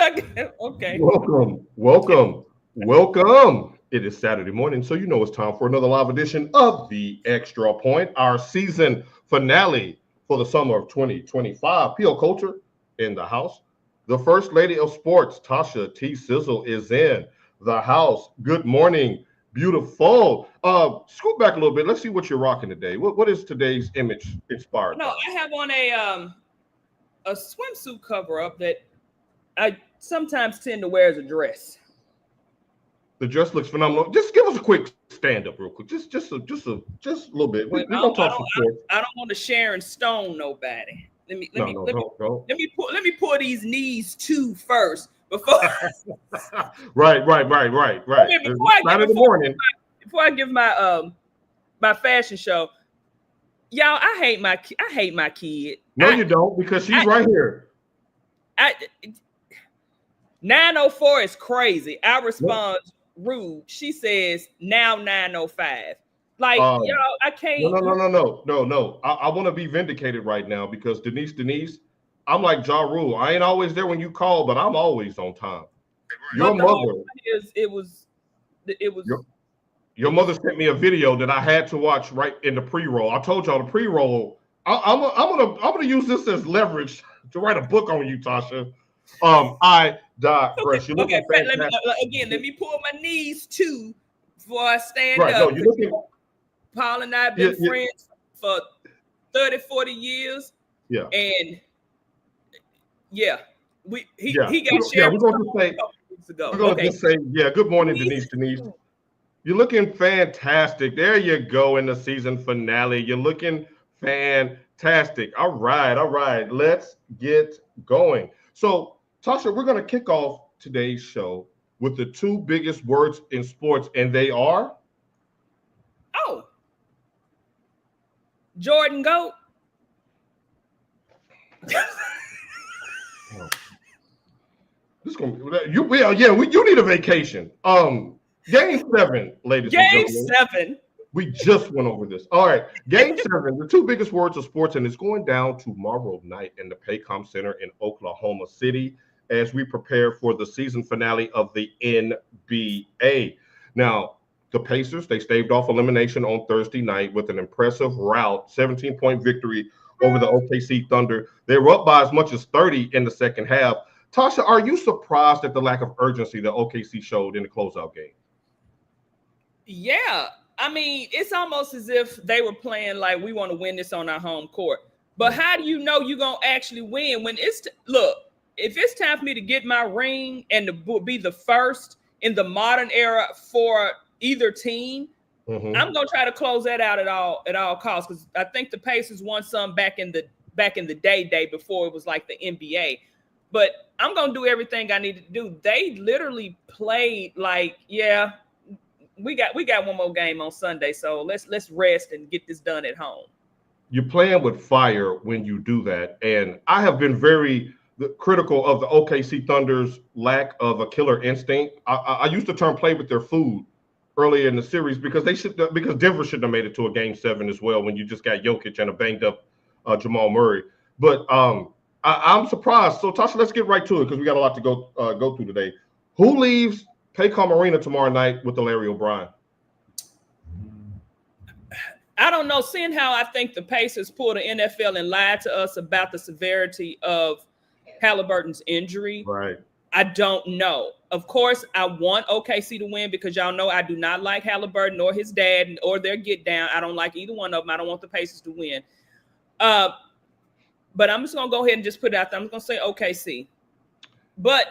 Okay. Welcome. It is Saturday morning, so you know it's time for another live edition of the Extra Point, our season finale for the summer of 2025. PO Culture in the house. The First Lady of Sports, Tasha T. Sizzle, is in the house. Good morning, beautiful. Scoot back a little bit. Let's see what you're rocking today. What is today's image inspired No, by? I have on a swimsuit cover up that I sometimes tend to wear as a dress. The dress looks phenomenal. Just give us a quick stand up, real quick. Just a little bit. We're Well, gonna talk some sports. I don't want to Sharon Stone nobody. Let me let No, me no, let me don't. let me pull these knees too first before Right. okay, It's Saturday morning. before I give my my fashion show. Y'all, I hate my kid. No, you don't, because she's I right here. I 904 is crazy. I No, respond rude. She says now 905. Like, um, y'all, I no, can't. no, no, no, no, no, no. I want to be vindicated right now because Denise, I'm like Ja Rule. I ain't always there when you call, but I'm always on time. Your But the whole mother, point is, it was. your Your mother sent me a video that I had to watch right in the pre-roll. I told y'all the pre-roll. I'm gonna use this as leverage to write a book on you, Tasha. I Okay, digress. You're okay. looking Let me fantastic. again. Let me pull my knees too before I stand Right? No, up. you're Because looking. Paul and I have Yeah, been yeah, friends for 30, 40 years, yeah, and yeah, we yeah. he got Yeah, Sharon we're going to Stone say a couple weeks we're ago. going to Okay, just say, yeah. Good morning, knees. Denise. You're looking fantastic. There you go in the season finale. You're looking fantastic. All right. Let's get going. So, Tasha, we're going to kick off today's show with the two biggest words in sports, and they are. Oh, Jordan Goat. Oh, this gonna you. You need a vacation. Game 7, ladies and Game gentlemen. 7. We just went over this. All right. Game 7, the two biggest words of sports, and it's going down tomorrow night in the Paycom Center in Oklahoma City as we prepare for the season finale of the NBA. Now, the Pacers, they staved off elimination on Thursday night with an impressive rout, 17-point victory over the OKC Thunder. They were up by as much as 30 in the second half. Tasha, are you surprised at the lack of urgency that OKC showed in the closeout game? Yeah, I mean, it's almost as if they were playing like we want to win this on our home court. But how do you know you're gonna actually win when look? If it's time for me to get my ring and to be the first in the modern era for either team, Mm-hmm. I'm gonna try to close that out at all costs because I think the Pacers won some back in the day before it was like the NBA. But I'm gonna do everything I need to do. They literally played like, yeah, we got one more game on Sunday, so let's rest and get this done at home. You're playing with fire when you do that. And I have been very critical of the OKC Thunder's lack of a killer instinct. I used the term play with their food earlier in the series because Denver shouldn't have made it to a game 7 as well when you just got Jokic and a banged up Jamal Murray. But I'm surprised. So Tasha, let's get right to it because we got a lot to go through today. Who leaves Paycom Arena tomorrow night with the Larry O'Brien? I don't know. Seeing how I think the Pacers pulled the NFL and lied to us about the severity of Halliburton's injury, Right. I don't know. Of course, I want OKC to win because y'all know I do not like Halliburton or his dad or their get down. I don't like either one of them. I don't want the Pacers to win. Uh, but I'm just gonna go ahead and just put it out there. I'm gonna say OKC. But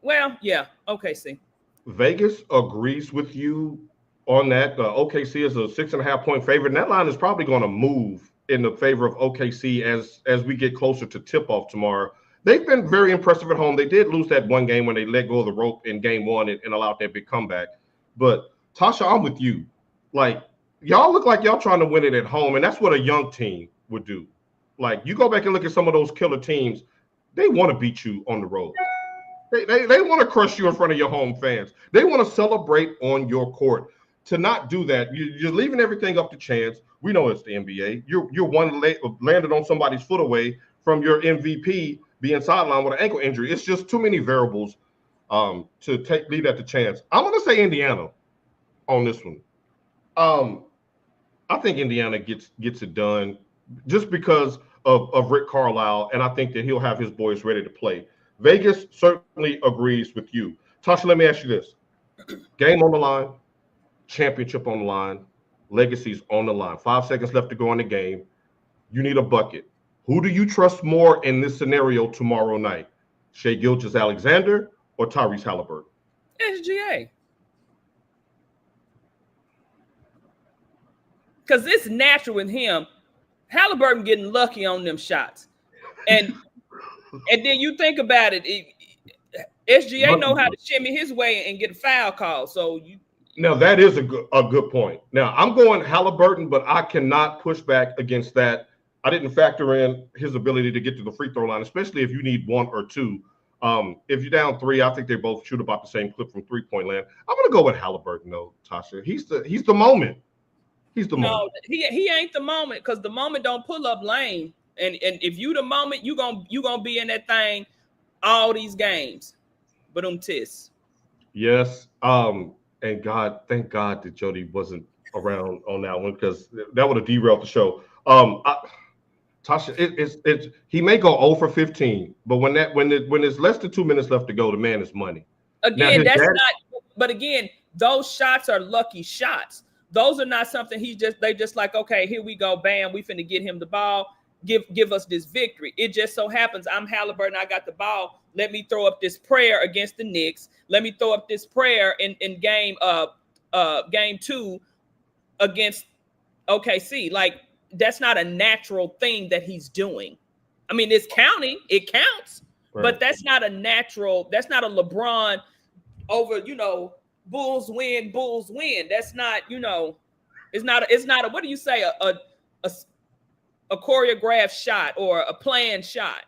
well, yeah, OKC. Vegas agrees with you on that. OKC is a 6.5 point favorite, and that line is probably going to move in the favor of OKC as we get closer to tip off tomorrow. They've been very impressive at home. They did lose that one game when they let go of the rope in game 1 and allowed that big comeback. But Tasha, I'm with you. Like y'all look like y'all trying to win it at home, and that's what a young team would do. Like you go back and look at some of those killer teams, they want to beat you on the road. They want to crush you in front of your home fans. They want to celebrate on your court. To not do that, you're leaving everything up to chance. We know it's the NBA. You're landed on somebody's foot away from your MVP being sidelined with an ankle injury. It's just too many variables to leave that to chance. I'm going to say Indiana on this one. I think Indiana gets it done just because of Rick Carlisle, and I think that he'll have his boys ready to play. Vegas certainly agrees with you. Tasha, let me ask you this. Game on the line, championship on the line, legacies on the line. 5 seconds left to go in the game. You need a bucket. Who do you trust more in this scenario tomorrow night? Shai Gilgeous-Alexander or Tyrese Halliburton? SGA. Because it's natural with him. Halliburton getting lucky on them shots. And then you think about it, SGA know how to shimmy his way and get a foul call. So now that is a good point. Now I'm going Halliburton, but I cannot push back against that. I didn't factor in his ability to get to the free throw line, especially if you need one or two. If you're down 3, I think they both shoot about the same clip from 3-point land. I'm going to go with Halliburton, though, Tasha. He's the moment. He's the moment. No, he ain't the moment, because the moment don't pull up lane. And if you the moment, you gonna be in that thing all these games. But tis. Yes. And thank God that Jody wasn't around on that one, because that would have derailed the show. Tasha, he may go 0 for 15, but when there's less than 2 minutes left to go, the man is money. Again, but again, those shots are lucky shots. Those are not something they just like, okay, here we go, bam, we finna get him the ball, give us this victory. It just so happens I'm Halliburton, I got the ball. Let me throw up this prayer against the Knicks. Let me throw up this prayer in game 2 against OKC. Like, that's not a natural thing that he's doing. I mean, it's counting, it counts, right. But that's not a LeBron over, Bulls win. That's not, it's not a what do you say, a choreographed shot or a planned shot.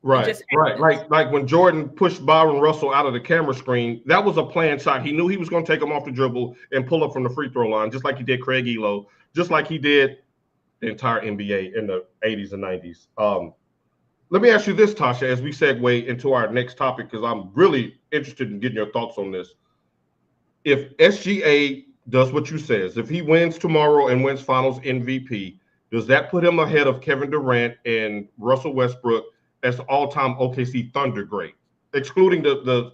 Right. Like when Jordan pushed Byron Russell out of the camera screen, that was a planned shot. He knew he was going to take him off the dribble and pull up from the free throw line, just like he did Craig Elo, just like he did the entire NBA in the 80s and 90s. Let me ask you this, Tasha, as we segue into our next topic, because I'm really interested in getting your thoughts on this. If SGA does what you says, if he wins tomorrow and wins Finals MVP, does that put him ahead of Kevin Durant and Russell Westbrook as the all-time OKC Thunder great, excluding the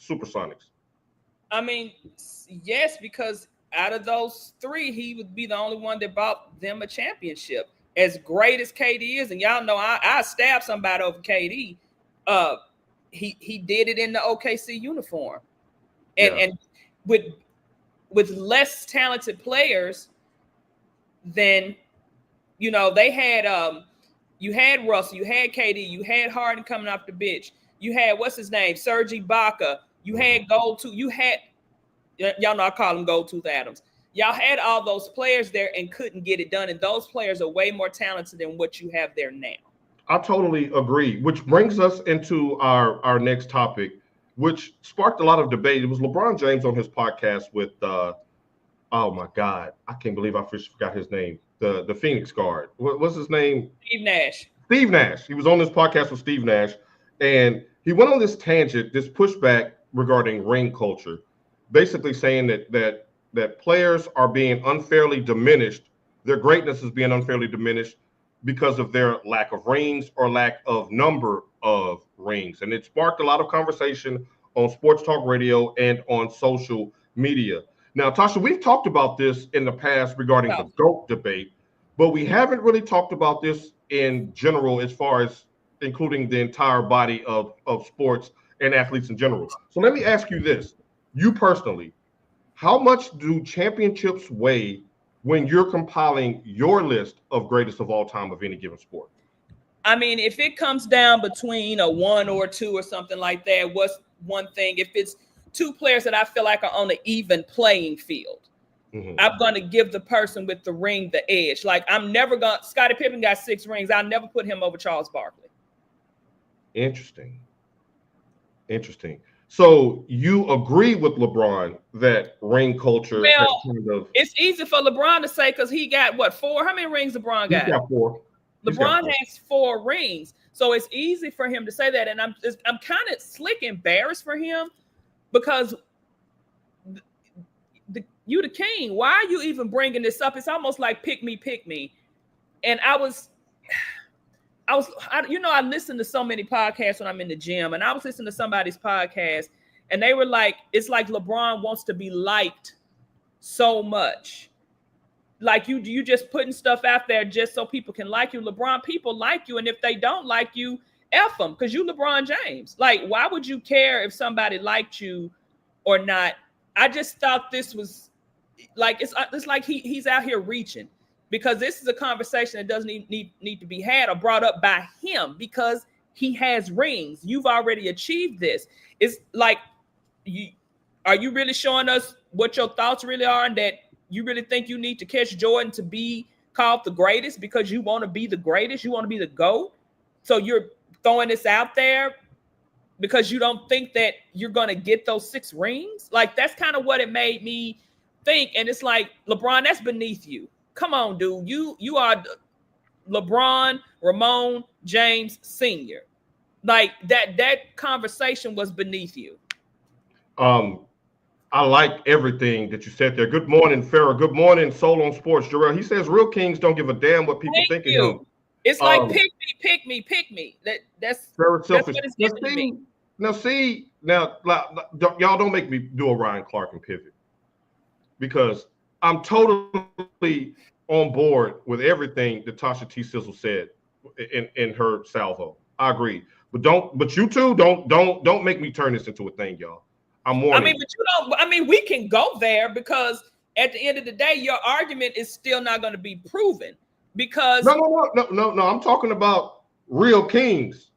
Supersonics? I mean, yes, because out of those 3, he would be the only one that bought them a championship. As great as KD is, and y'all know I stab somebody over KD, he did it in the OKC uniform. And with less talented players than, they had you had Russell, you had KD, you had Harden coming off the bench, you had what's his name, Serge Ibaka, you had y'all know I call him Goldtooth Adams. Y'all had all those players there and couldn't get it done, and those players are way more talented than what you have there now. I totally agree, which brings us into our next topic, which sparked a lot of debate. It was LeBron James on his podcast with, oh my God, I can't believe I forgot his name, the Phoenix guard. What's his name? Steve Nash. Steve Nash. He was on this podcast with Steve Nash, and he went on this tangent, this pushback regarding ring culture, basically saying that players are being unfairly diminished. Their greatness is being unfairly diminished because of their lack of rings or lack of number of rings. And it sparked a lot of conversation on sports talk radio and on social media. Now, Tasha, we've talked about this in the past regarding the GOAT debate, but we haven't really talked about this in general as far as including the entire body of sports and athletes in general. So let me ask you this. You personally, how much do championships weigh when you're compiling your list of greatest of all time of any given sport? I mean, if it comes down between a 1 or 2 or something like that, what's one thing? If it's 2 players that I feel like are on an even playing field, I'm going to give the person with the ring the edge. Like, Scottie Pippen got 6 rings. I'll never put him over Charles Barkley. Interesting. So you agree with LeBron that ring culture has kind of... It's easy for LeBron to say because he got, 4? How many rings LeBron got? He's got 4. LeBron has 4 rings. So it's easy for him to say that, and I'm kind of slick embarrassed for him because you the king. Why are you even bringing this up? It's almost like pick me. And I listen to so many podcasts when I'm in the gym, and I was listening to somebody's podcast, and they were like, it's like LeBron wants to be liked so much. Like you just putting stuff out there just so people can like you. LeBron, people like you, and if they don't like you, F them, because you LeBron James. Like, why would you care if somebody liked you or not? I just thought this was like, it's like he's out here reaching, because this is a conversation that doesn't need to be had or brought up by him, because he has rings. You've already achieved this. It's like, are you really showing us what your thoughts really are, and that you really think you need to catch Jordan to be called the greatest because you want to be the greatest? You want to be the GOAT. So you're throwing this out there because you don't think that you're going to get those 6 rings? Like, that's kind of what it made me think. And it's like, LeBron, that's beneath you. Come on, dude. You are LeBron Ramon James Sr. Like, that conversation was beneath you. I like everything that you said there. Good morning, Farrah. Good morning, Soul on Sports. Jarrell, he says real kings don't give a damn what people think of him. It's like pick me. That's selfish. What it's giving me. Now, y'all don't make me do a Ryan Clark and pivot, because I'm totally on board with everything that Tasha T. Sizzle said in her salvo. I agree, but you two don't make me turn this into a thing, y'all. I'm warning. But you don't. We can go there, because at the end of the day, your argument is still not going to be proven. Because no. I'm talking about real kings.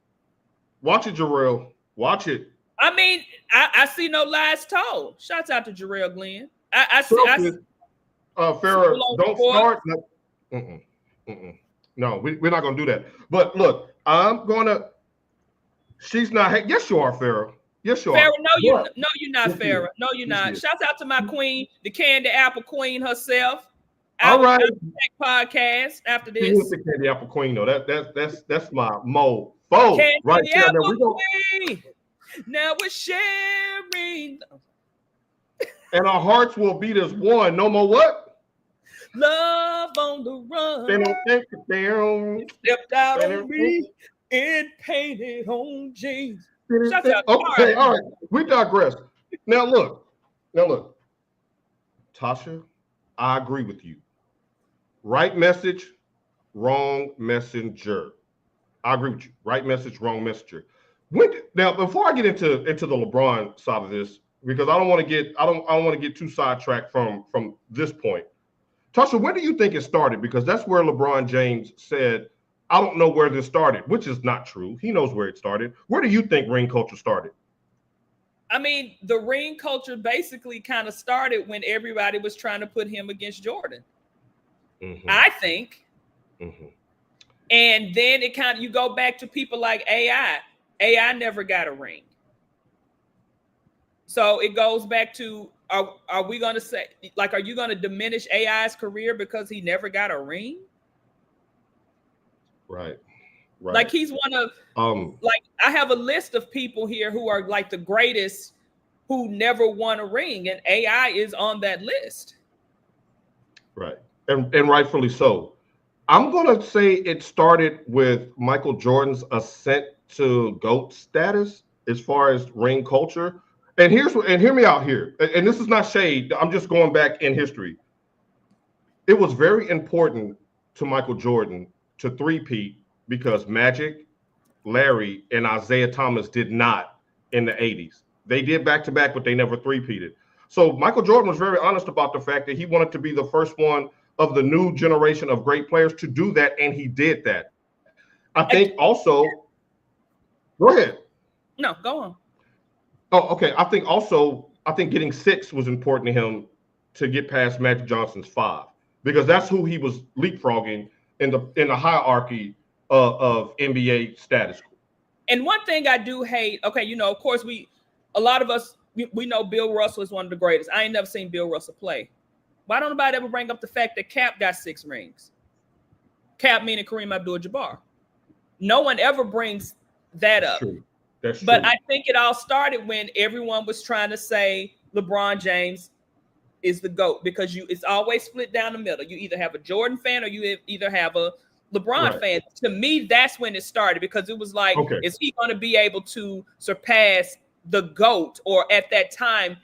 Watch it, Jarrell. Watch it. I see no lies told. Shouts out to Jarrell Glenn. Farrah, don't start. No, we're not gonna do that. But look, she's not. Yes, you are, Farrah. Yes, you are. Farrah, you're not, Farrah. No, you're not. Shouts out to my queen, the candy apple queen herself. All right. Podcast after this. She is the candy apple queen, though. That's my mo right there. Now we're sharing. And our hearts will beat as one. No more what? Love on the run. Stepped out on me and painted on jeans. Okay, all right. We digress. Now look. Tasha, I agree with you. Right message, wrong messenger. I agree with you. Right message, wrong messenger. Now, before I get into the LeBron side of this, because I don't want to get too sidetracked from this point. Tasha, when do you think it started? Because that's where LeBron James said, I don't know where this started, which is not true. He knows where it started. Where do you think ring culture started? The ring culture basically kind of started when everybody was trying to put him against Jordan. Mm-hmm. I think. Mm-hmm. And then you go back to people like AI. AI never got a ring. So it goes back to, are we going to say, like, are you going to diminish AI's career because he never got a ring? Right. Like, he's one of, I have a list of people here who are like the greatest who never won a ring, and AI is on that list. Right. And rightfully so. I'm going to say it started with Michael Jordan's ascent to GOAT status as far as ring culture. And hear me out here. And this is not shade. I'm just going back in history. It was very important to Michael Jordan to three-peat because Magic, Larry, and Isaiah Thomas did not in the 80s. They did back-to-back, but they never three-peated. So Michael Jordan was very honest about the fact that he wanted to be the first one of the new generation of great players to do that, and he did that. I think also – go ahead. No, go on. Oh, okay. I think getting 6 was important to him to get past Magic Johnson's 5 because that's who he was leapfrogging in the hierarchy of NBA status. And one thing I do hate, okay, of course a lot of us we know Bill Russell is one of the greatest. I ain't never seen Bill Russell play. Why don't nobody ever bring up the fact that Cap got 6 rings? Cap meaning Kareem Abdul-Jabbar. No one ever brings that up. True. That's but true. I think it all started when everyone was trying to say LeBron James is the GOAT, because it's always split down the middle. You either have a Jordan fan or you either have a LeBron fan. To me, that's when it started, because it was like, is he going to be able to surpass the GOAT, or at that time,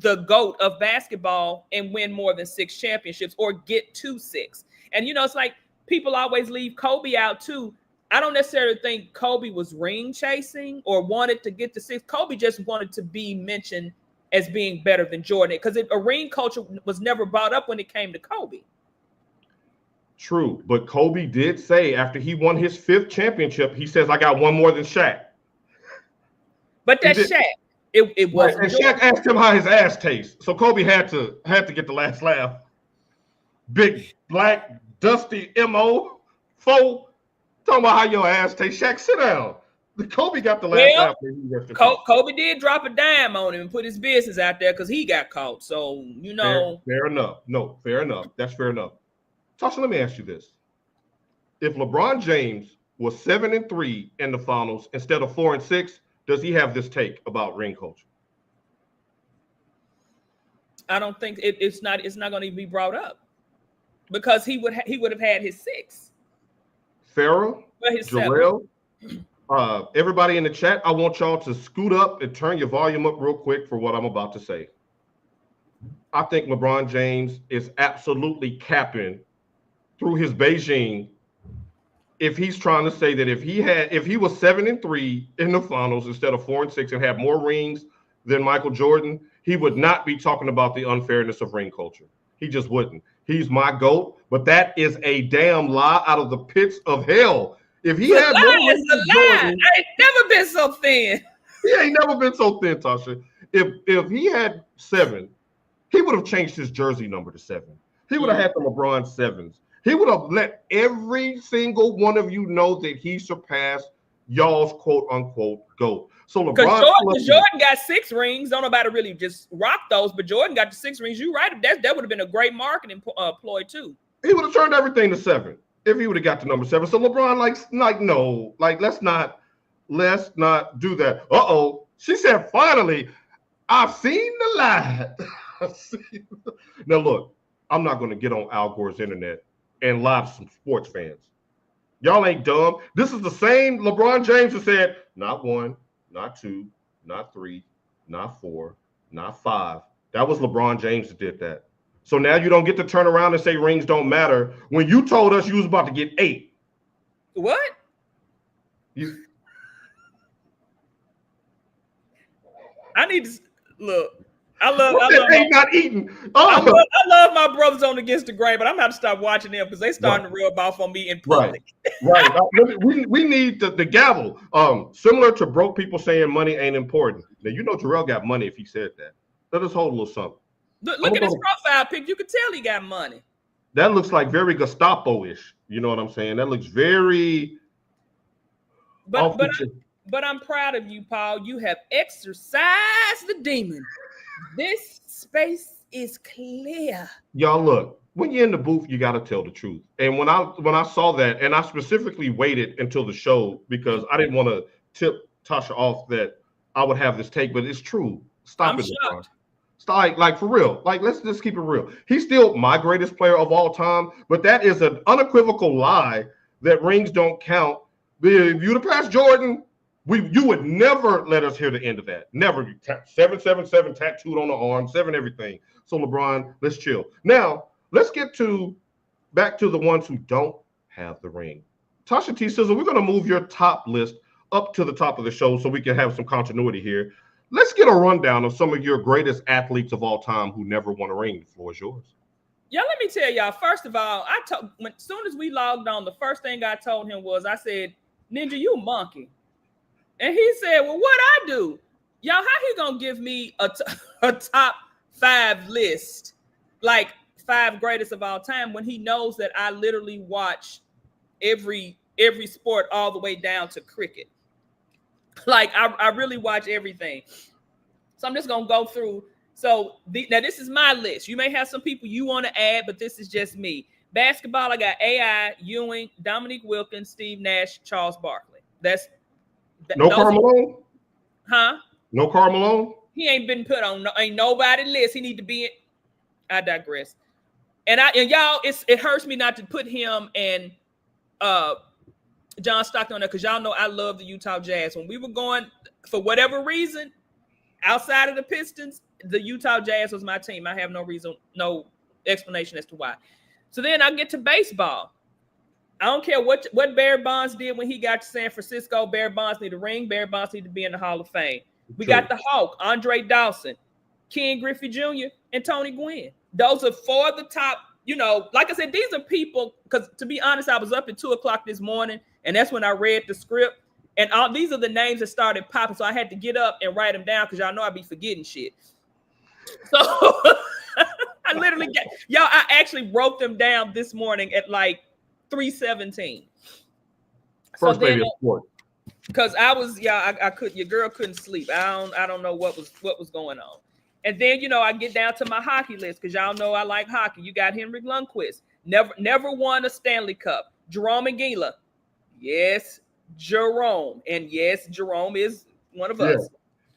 the GOAT of basketball, and win more than 6 championships or get to 6? And, it's like people always leave Kobe out too. I don't necessarily think Kobe was ring chasing or wanted to get to 6. Kobe just wanted to be mentioned as being better than Jordan, because a ring culture was never brought up when it came to Kobe. True, but Kobe did say after he won his 5th championship, he says, "I got one more than Shaq." But that's Shaq. It wasn't. And Shaq asked him how his ass tastes, so Kobe had to get the last laugh. Big black dusty mo foe talking about how your ass tastes. Shaq, sit down. Kobe got the last laugh. Kobe did drop a dime on him and put his business out there because he got caught. So fair enough. No, fair enough. That's fair enough. Tasha, let me ask you this: if LeBron James was 7-3 in the finals instead of 4-6, does he have this take about ring culture? I don't think it's not going to be brought up, because he would have had his 6. Farrah, Jarrell, everybody in the chat, I want y'all to scoot up and turn your volume up real quick for what I'm about to say. I think LeBron James is absolutely capping through his Beijing if he's trying to say that if he was 7-3 in the finals instead of 4-6 and had more rings than Michael Jordan, he would not be talking about the unfairness of ring culture. He just wouldn't. He's my GOAT, but that is a damn lie out of the pits of hell. If he had more rings than Jordan, I ain't never been so thin. He ain't never been so thin, Tasha. If he had 7, he would have changed his jersey number to 7. He would have had the LeBron 7s. He would have let every single one of you know that he surpassed y'all's quote unquote GOAT. So LeBron, Jordan got 6 rings. Don't nobody really just rock those, but Jordan got the 6 rings. You right? That would have been a great marketing ploy too. He would have turned everything to 7 if he would have got to number 7. So LeBron, no, let's not do that. She said, finally, I've seen the light. Now look, I'm not going to get on Al Gore's internet and lie to some sports fans. Y'all ain't dumb. This is the same LeBron James who said, not 1, not 2, not 3, not 4, not 5. That was LeBron James that did that. So now you don't get to turn around and say rings don't matter when you told us you was about to get 8. What? I need to look. I love not eating. I love my brothers on Against the Grain, but I'm gonna have to stop watching them because they starting to rub off on me in public. Right. we need the gavel. Similar to broke people saying money ain't important. Now you know Jarrell got money if he said that. Let us hold a little something. Look at his profile pic. You can tell he got money. That looks like very Gestapo-ish. You know what I'm saying? That looks very. But I'm proud of you, Paul. You have exorcised the demon. This space is clear. Y'all look, when you're in the booth, you got to tell the truth. And when I saw that, and I specifically waited until the show because I didn't want to tip Tasha off that I would have this take, but it's true. Stop it. Stop, like for real. Like, let's just keep it real. He's still my greatest player of all time, but that is an unequivocal lie that rings don't count. If you'd have passed Jordan, you would never let us hear the end of that. Never. 777 tattooed on the arm, 7 everything. So LeBron, let's chill. Now, let's get back to the ones who don't have the ring. Tasha T. Sizzle, we're going to move your top list up to the top of the show so we can have some continuity here. Let's get a rundown of some of your greatest athletes of all time who never won a ring. The floor is yours. Yeah, let me tell y'all, first of all, as soon as we logged on, the first thing I told him was, I said, Ninja, you a monkey. And he said, well, what I do? Y'all, how he gonna give me a top 5 list, like 5 greatest of all time, when he knows that I literally watch every sport all the way down to cricket? Like, I really watch everything. So I'm just gonna go through. So now this is my list. You may have some people you want to add, but this is just me. Basketball, I got AI, Ewing, Dominique Wilkins, Steve Nash, Charles Barkley. No Karl Malone? Huh? No Karl Malone? He ain't been put on ain't nobody list. He need to be in. I digress. And y'all, it hurts me not to put him and John Stockton on there because y'all know I love the Utah Jazz. When we were going, for whatever reason, outside of the Pistons, the Utah Jazz was my team. I have no reason, no explanation as to why. So then I get to baseball. I don't care what Barry Bonds did when he got to San Francisco. Barry Bonds need a ring. Barry Bonds need to be in the Hall of Fame. We got the Hawk, Andre Dawson, Ken Griffey Jr., and Tony Gwynn. Those are 4 of the top, like I said, these are people, because to be honest, I was up at 2:00 this morning, and that's when I read the script. And all these are the names that started popping. So I had to get up and write them down because y'all know I be forgetting shit. So I literally I actually wrote them down this morning at like 3:17. First lady of sport. Because I was, I could, your girl couldn't sleep. I don't know what was going on. And then, I get down to my hockey list because y'all know I like hockey. You got Henrik Lundqvist, never won a Stanley Cup. Jerome Aguila, yes, Jerome. And yes, Jerome is one of us.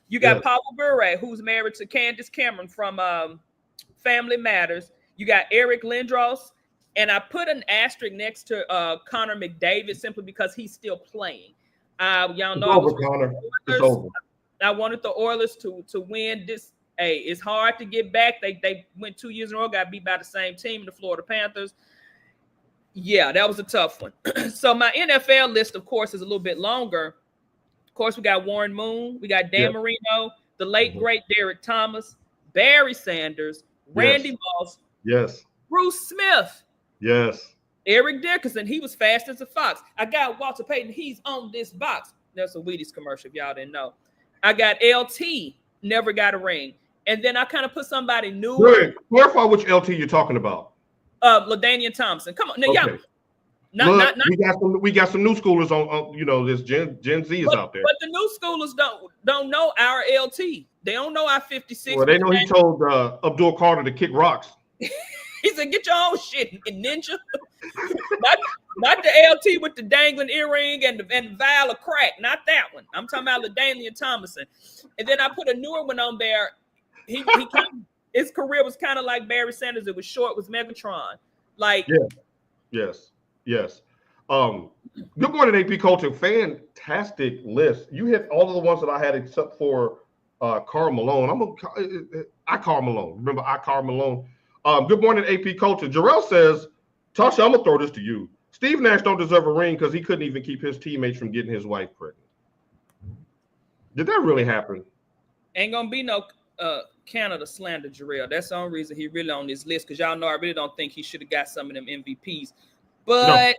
You got Paul Bure, who's married to Candace Cameron from Family Matters. You got Eric Lindros. And I put an asterisk next to Connor McDavid simply because he's still playing. Y'all know it's over. I wanted the Oilers to win this. Hey, it's hard to get back. They went 2 years in a row, got beat by the same team, the Florida Panthers. Yeah, that was a tough one. So my NFL list, of course, is a little bit longer. Of course, we got Warren Moon, we got Dan Marino, the late great Derek Thomas, Barry Sanders, Randy Moss, Bruce Smith, Eric Dickerson. He was fast as a fox. I got Walter Payton. He's on this box. That's a Wheaties commercial if y'all didn't know. I got LT, never got a ring. And then I kind of put somebody new. Wait, clarify which LT you're talking about. LaDainian Thompson. Come on. Now, we got some new schoolers on this Gen Z is out there. But the new schoolers don't know our LT. They don't know our 56. Well, they know he told Abdul Carter to kick rocks. He said, get your own shit, ninja. not the LT with the dangling earring and the vial of crack. Not that one. I'm talking about LaDainian Thomason. And then I put a newer one on there. His career was kind of like Barry Sanders. It was short. It was Megatron. Yes. Good morning, AP Culture. Fantastic list. You hit all of the ones that I had except for Karl Malone. I Karl Malone. Remember, I Karl Malone. Good morning, AP Culture. Jarrell says, Tasha, I'm gonna throw this to you. Steve Nash don't deserve a ring because he couldn't even keep his teammates from getting his wife pregnant. Did that really happen? Ain't gonna be no Canada slander, Jarrell. That's the only reason he really on this list, because y'all know I really don't think he should have got some of them MVPs. But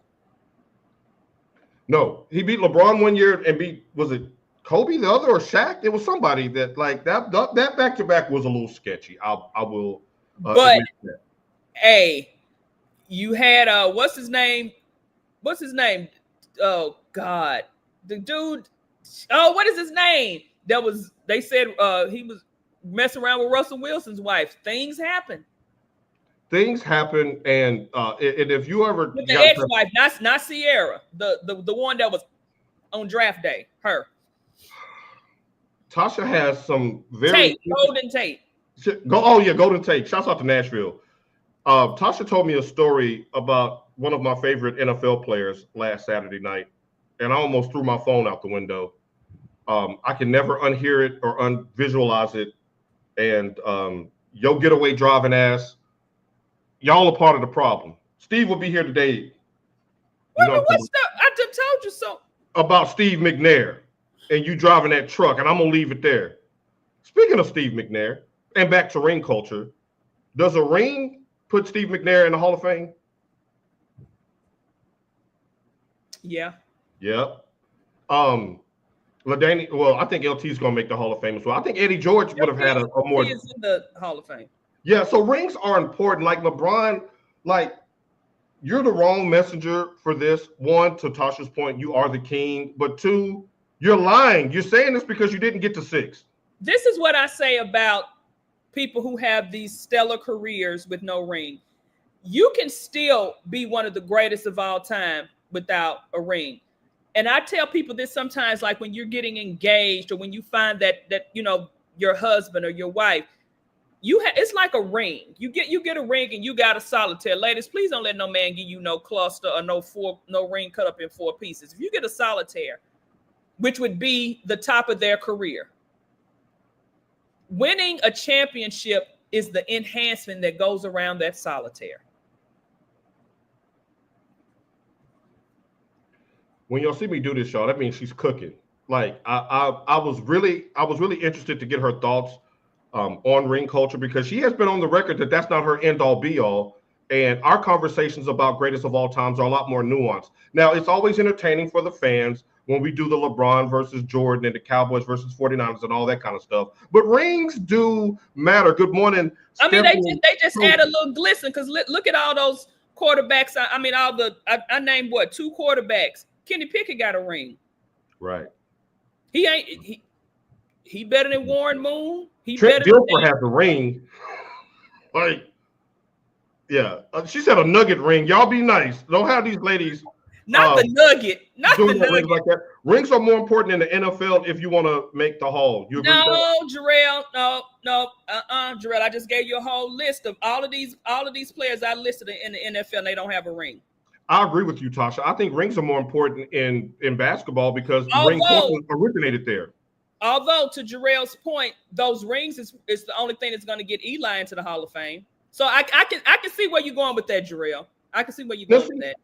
no, he beat LeBron one year and was it Kobe the other or Shaq? It was somebody that like that back-to-back was a little sketchy. I will but hey, you had what's his name? Oh God. The dude, what is his name? They said he was messing around with Russell Wilson's wife. Things happen. And if you ever with the ex-wife, not Sierra, the one that was on draft day, her. Tasha has some very Golden Tate. Golden Tate. Shouts out to Nashville. Tasha told me a story about one of my favorite NFL players last Saturday night, and I almost threw my phone out the window. I can never unhear it or unvisualize it. And yo getaway driving ass, y'all are part of the problem. Steve will be here today. I just told you so. About Steve McNair and you driving that truck, and I'm gonna leave it there. Speaking of Steve McNair, and back to ring culture, does a ring put Steve McNair in the Hall of Fame? Yeah. LaDainian, well, I think LT's gonna make the Hall of Fame as well. I think Eddie George would have had a more. He is in the Hall of Fame. Yeah, so rings are important. Like LeBron, you're the wrong messenger for this. One, to Tasha's point, you are the king. But two, you're lying. You're saying this because you didn't get to 6. This is what I say about people who have these stellar careers with no ring. you can still be one of the greatest of all time without a ring. And I tell people this sometimes, like when you're getting engaged or when you find that your husband or your wife, it's like a ring. You get a ring and you got a solitaire. Ladies, please don't let no man give you no cluster or no ring cut up in 4 pieces. If you get a solitaire, which would be the top of their career, winning a championship is the enhancement that goes around that solitaire. When y'all see me do this, y'all, that means she's cooking. Like I was really interested to get her thoughts on ring culture, because she has been on the record that that's not her end all be all. And our conversations about greatest of all times are a lot more nuanced. Now, it's always entertaining for the fans when we do the LeBron versus Jordan and the Cowboys versus 49ers and all that kind of stuff. But rings do matter. Good morning. I mean, they just add a little glisten, because look at all those quarterbacks. I named 2 quarterbacks. Kenny Pickett got a ring. Right. He better than Warren Moon. Trent Dilfer has a ring. Like, yeah. She said a nugget ring. Y'all be nice. Don't have these ladies. Not the nugget. Not the nugget. Rings like that. Rings are more important in the NFL if you want to make the Hall. You agree with that? Jarrell. No. Jarrell, I just gave you a whole list of all of these players I listed in the NFL, and they don't have a ring. I agree with you, Tasha. I think rings are more important in basketball because ring culture originated there. Although, to Jarrell's point, those rings is the only thing that's going to get Eli into the Hall of Fame. So I can see where you're going with that, Jarrell. I can see where you're going with that.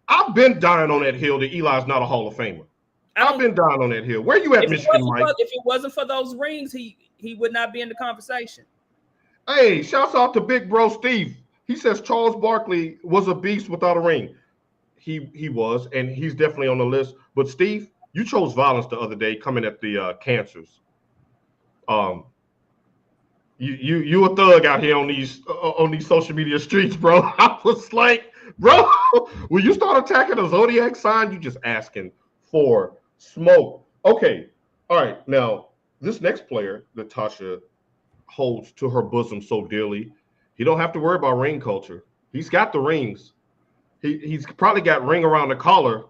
I've been dying on that hill that Eli's not a Hall of Famer. I've been dying on that hill. Where you at, Michigan, Mike? If it wasn't for those rings, he would not be in the conversation. Hey, shouts out to Big Bro Steve. He says Charles Barkley was a beast without a ring. He was, and he's definitely on the list. But Steve, you chose violence the other day coming at the cancers. You a thug out here on these social media streets, bro. I was like, bro, when you start attacking a zodiac sign, you just asking for smoke. Okay, all right. Now, this next player that Tasha holds to her bosom so dearly, he don't have to worry about ring culture. He's got the rings. He's probably got ring around the collar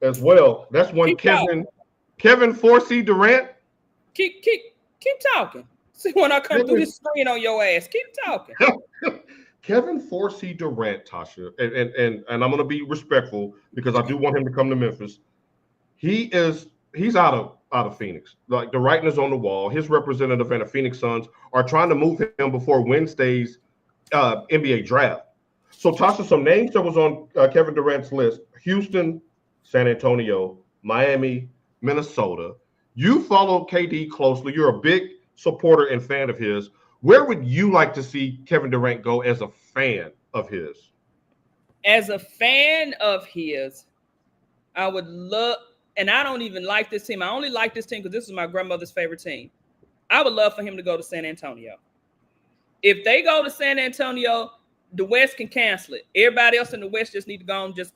as well. That's one Kevin Forsey Durant. Keep talking. See when I come through this screen on your ass. Keep talking. Kevin Forsey Durant, Tasha, and I'm gonna be respectful because I do want him to come to Memphis. He's out of Phoenix. Like, the writing is on the wall. His representative and the Phoenix Suns are trying to move him before Wednesday's NBA draft. So, Tasha, some names that was on Kevin Durant's list: Houston, San Antonio, Miami, Minnesota. You follow KD closely. You're a big supporter and fan of his. Where would you like to see Kevin Durant go as a fan of his? As a fan of his, I would love, and I don't even like this team. I only like this team because this is my grandmother's favorite team. I would love for him to go to San Antonio. If they go to San Antonio, the West can cancel it. Everybody else in the West just need to go and just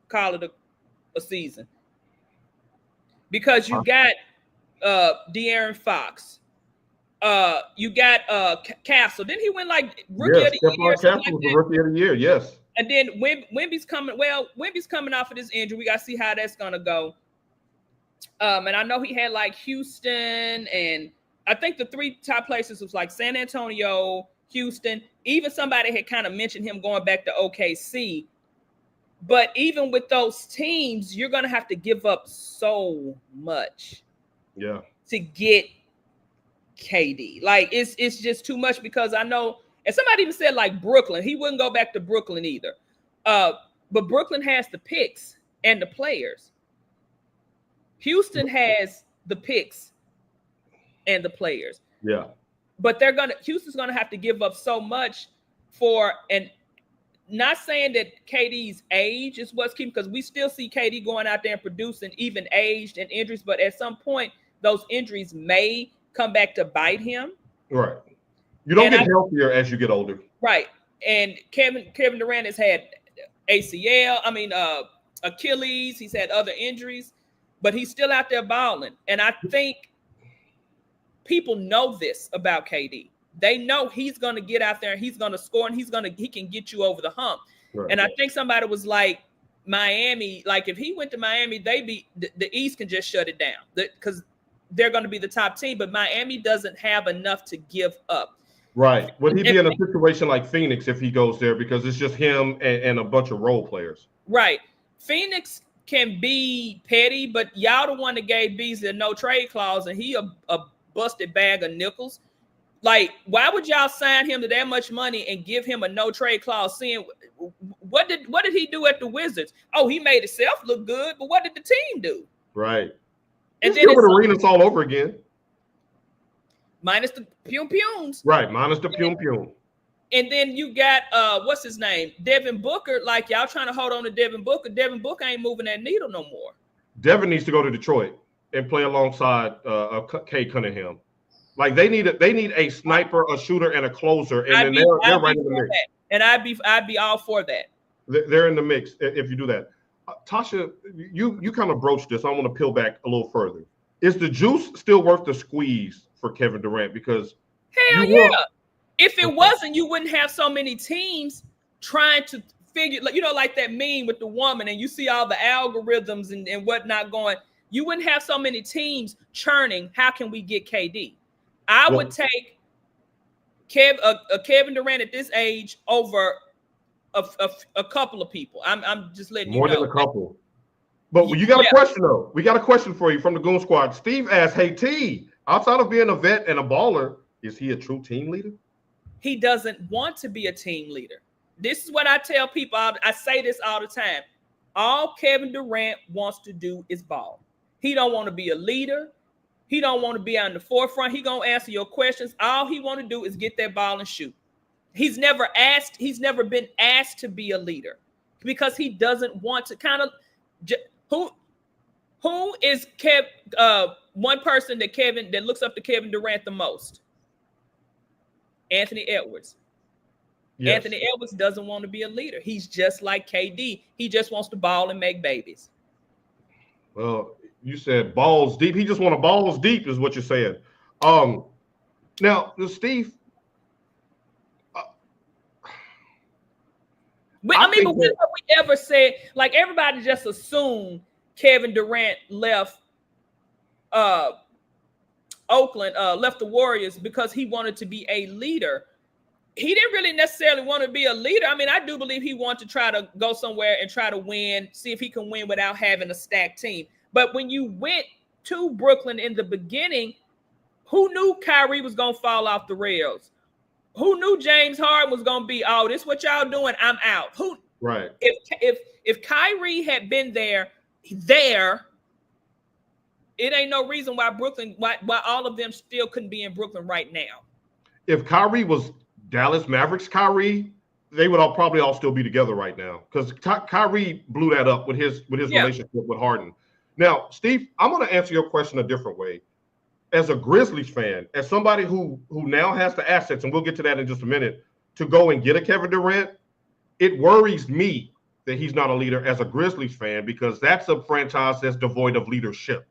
call it a season. Because you got De'Aaron Fox. You got Castle. Didn't he win like rookie of the year? Castle was the rookie of the year, yes. And then Wemby's coming off of this injury. We got to see how that's going to go. And I know he had like Houston, and I think the 3 top places was like San Antonio, Houston. Even somebody had kind of mentioned him going back to OKC. But even with those teams, you're going to have to give up so much to get KD. Like, it's just too much, because I know, and somebody even said like Brooklyn. He wouldn't go back to Brooklyn either. But Brooklyn has the picks and the players. Houston has the picks and the players. Yeah. But Houston's gonna have to give up so much for, and not saying that KD's age is what's keeping, because we still see KD going out there and producing even aged and injuries, but at some point those injuries may come back to bite him. Right. You don't get healthier as you get older. Right. And Kevin Durant has had ACL, Achilles, he's had other injuries, but he's still out there balling. And I think people know this about KD. They know he's going to get out there and he's going to score and he can get you over the hump. Right. And I think somebody was like, Miami, like if he went to Miami, the East can just shut it down because they're going to be the top team. But Miami doesn't have enough to give up. Right. Would he be in a situation like Phoenix if he goes there because it's just him and a bunch of role players? Right. Phoenix can be petty, but y'all the one that gave Beasley a no trade clause, and he a busted bag of nickels. Like, why would y'all sign him to that much money and give him a no trade clause? Seeing what did he do at the Wizards? Oh, he made himself look good, but what did the team do? Right. And then it's arenas all over again. Minus the pum-pums. Right, minus the pum-pum. And then you got what's his name? Devin Booker. Like, y'all trying to hold on to Devin Booker. Devin Booker ain't moving that needle no more. Devin needs to go to Detroit and play alongside Kay Cunningham. Like they need a sniper, a shooter, and a closer, and they're right in the mix. And I'd be all for that. They're in the mix if you do that. Tasha, you kind of broached this. I want to peel back a little further. Is the juice still worth the squeeze for Kevin Durant? Because hell yeah. If it wasn't, you wouldn't have so many teams trying to figure, like that meme with the woman, and you see all the algorithms and whatnot going. You wouldn't have so many teams churning. How can we get KD? I would take Kevin Durant at this age over a couple of people. I'm just letting you know. More than a couple. But you got a question, though. We got a question for you from the Goon Squad. Steve asked, hey, T, outside of being a vet and a baller, is he a true team leader? He doesn't want to be a team leader. This is what I tell people. I say this all the time. All Kevin Durant wants to do is ball. He don't want to be a leader. He don't want to be on the forefront. He gonna answer your questions. All he want to do is get that ball and shoot. He's never been asked to be a leader because he doesn't want to who is one person that looks up to Kevin Durant the most? Anthony Edwards. Yes. Anthony Edwards doesn't want to be a leader. He's just like KD. He just wants to ball and make babies. Well, you said balls deep. He just want to balls deep is what you're saying. Now, Steve. But when have we ever said, like, everybody just assumed Kevin Durant left Oakland, left the Warriors because he wanted to be a leader. He didn't really necessarily want to be a leader. I mean, I do believe he wanted to try to go somewhere and try to win, see if he can win without having a stacked team. But when you went to Brooklyn in the beginning, who knew Kyrie was going to fall off the rails? Who knew James Harden was going to be, oh, this is what y'all doing, I'm out? Who? Right. If Kyrie had been there, it ain't no reason why why all of them still couldn't be in Brooklyn right now. If Kyrie was Dallas Mavericks Kyrie, they would probably all still be together right now because Kyrie blew that up with his relationship with Harden. Now, Steve, I'm going to answer your question a different way. As a Grizzlies fan, as somebody who now has the assets, and we'll get to that in just a minute, to go and get a Kevin Durant, it worries me that he's not a leader as a Grizzlies fan because that's a franchise that's devoid of leadership.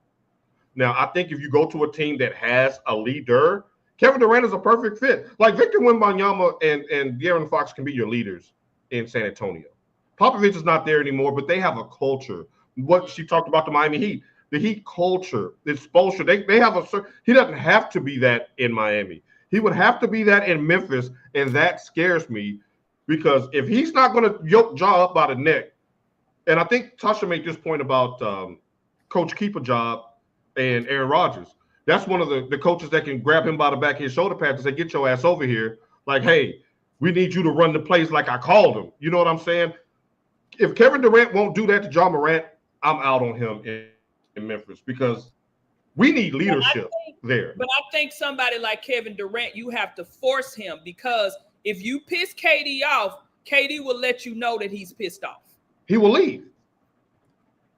Now, I think if you go to a team that has a leader, Kevin Durant is a perfect fit. Like Victor Wembanyama and De'Aaron Fox can be your leaders in San Antonio. Popovich is not there anymore, but they have a culture. What she talked about the Miami Heat, the Heat culture, the exposure. They have he doesn't have to be that in Miami. He would have to be that in Memphis, and that scares me because if he's not going to yoke Ja up by the neck, and I think Tasha made this point about Coach Keep a Job and Aaron Rodgers. That's one of the coaches that can grab him by the back of his shoulder pads and say, get your ass over here. Like, hey, we need you to run the plays like I called him. You know what I'm saying? If Kevin Durant won't do that to Ja Morant, I'm out on him in Memphis because we need leadership there. But I think somebody like Kevin Durant, you have to force him because if you piss KD off, KD will let you know that he's pissed off. He will leave.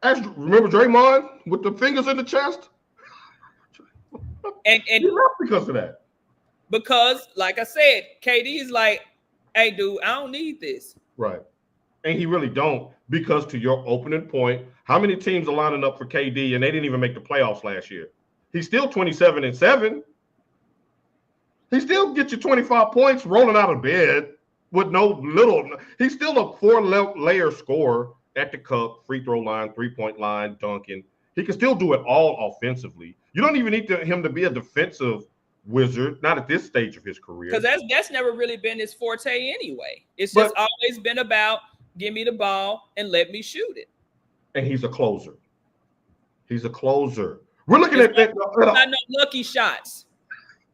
Remember Draymond with the fingers in the chest? And he left because of that. Because, like I said, KD is like, hey, dude, I don't need this. Right. And he really don't, because to your opening point, how many teams are lining up for KD and they didn't even make the playoffs last year? He's still 27-7. He still gets you 25 points rolling out of bed with no little. He's still a 4-layer scorer at the cup, free throw line, 3-point line, dunking. He can still do it all offensively. You don't even need him to be a defensive wizard, not at this stage of his career. Because that's never really been his forte anyway. It's just But always been about give me the ball and let me shoot it. and he's a closer. He's a closer. We're looking at that. Not no lucky shots.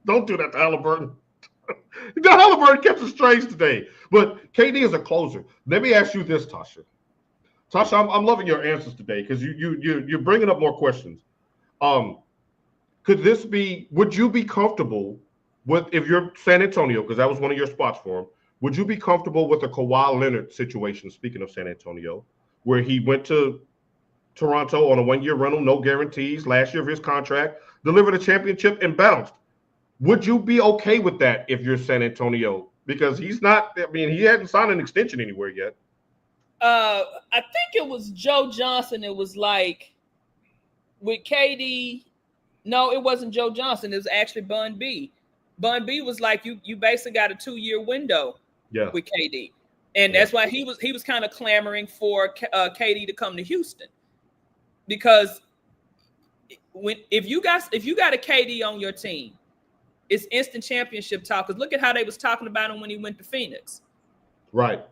Don't do that to Halliburton. The Halliburton kept it strange today. But KD is a closer. Let me ask you this, Tasha. Tasha, I'm loving your answers today because you're bringing up more questions. Could this be? Would you be comfortable with if you're San Antonio, because that was one of your spots for him? Would you be comfortable with a Kawhi Leonard situation? Speaking of San Antonio, where he went to Toronto on a 1-year rental, no guarantees, last year of his contract, delivered a championship and bounced. Would you be okay with that if you're San Antonio? Because he's not. I mean, he hadn't signed an extension anywhere yet. I think it was Joe Johnson. It was like with KD. No, it wasn't Joe Johnson. It was actually Bun B. Bun B was like, you basically got a 2-year window with KD. And that's why he was kind of clamoring for KD to come to Houston. Because if you got a KD on your team, it's instant championship talk. Because look at how they was talking about him when he went to Phoenix. Right.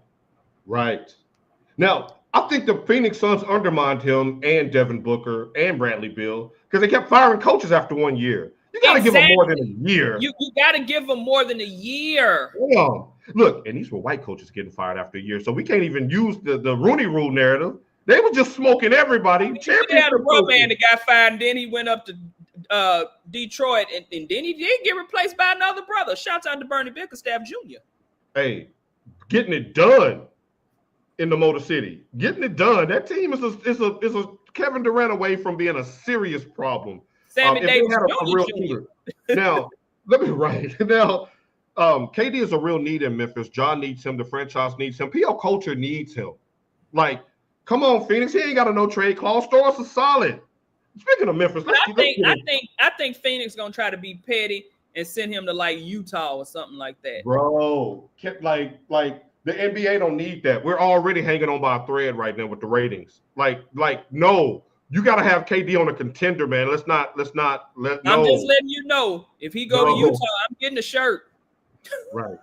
Now, I think the Phoenix Suns undermined him and Devin Booker and Bradley Beal because they kept firing coaches after 1 year. You got to give them more than a year. You got to give them more than a year. Yeah. Look, and these were white coaches getting fired after a year, so we can't even use the Rooney Rule narrative. They were just smoking everybody. He had a bro man that got fired, and then he went up to Detroit, and then he did get replaced by another brother. Shouts out to Bernie Bickerstaff Jr. Hey, getting it done in the Motor City. Getting it done. That team is a Kevin Durant away from being a serious problem. Sammy Davis Jr. Now, let me now. KD is a real need in Memphis. John needs him. The franchise needs him. PL culture needs him. Like, come on, Phoenix. He ain't got a no trade clause. Throw us a solid. Speaking of Memphis, I think Phoenix gonna try to be petty and send him to like Utah or something like that. Bro, like the NBA don't need that. We're already hanging on by a thread right now with the ratings. Like no. You got to have KD on a contender, man. I'm just letting you know, if he go to Utah, I'm getting a shirt. Right.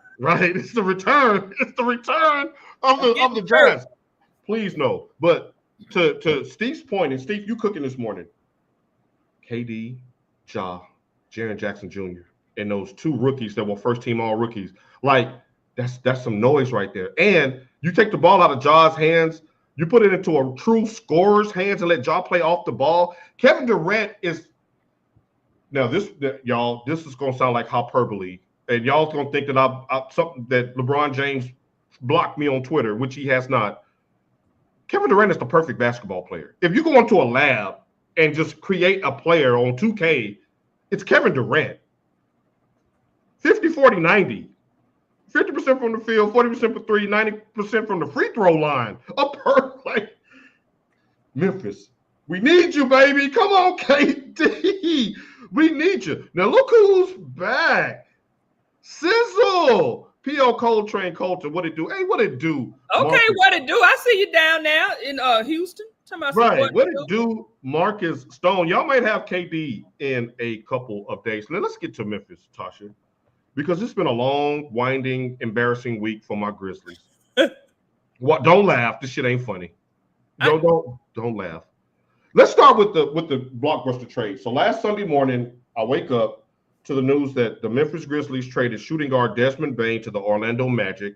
It's the return. It's the return of the Jazz. Please no. But to Steve's point, and Steve, you cooking this morning. KD, Ja, Jaren Jackson Jr., and those 2 rookies that were first team all rookies. Like that's some noise right there. And you take the ball out of Ja's hands. You put it into a true scorer's hands and let Ja play off the ball. Kevin Durant is now this is gonna sound like hyperbole, and y'all gonna think that I something that LeBron James blocked me on Twitter, which he has not. Kevin Durant is the perfect basketball player. If you go into a lab and just create a player on 2K, it's Kevin Durant. 50, 40, 90. 50% from the field, 40% for 3, 90% from the free throw line. Like Memphis. We need you, baby. Come on, KD. We need you. Now look who's back. Sizzle. P.O. Coltrane Culture. What it do? Hey, what it do? Okay, Marcus. What it do? I see you down now in Houston. Right. What it do, Marcus Stone? Y'all might have KD in a couple of days. Now let's get to Memphis, Tasha. Because it's been a long, winding, embarrassing week for my Grizzlies. What? Don't laugh. This shit ain't funny. Don't laugh. Let's start with the blockbuster trade. So last Sunday morning, I wake up to the news that the Memphis Grizzlies traded shooting guard Desmond Bane to the Orlando Magic,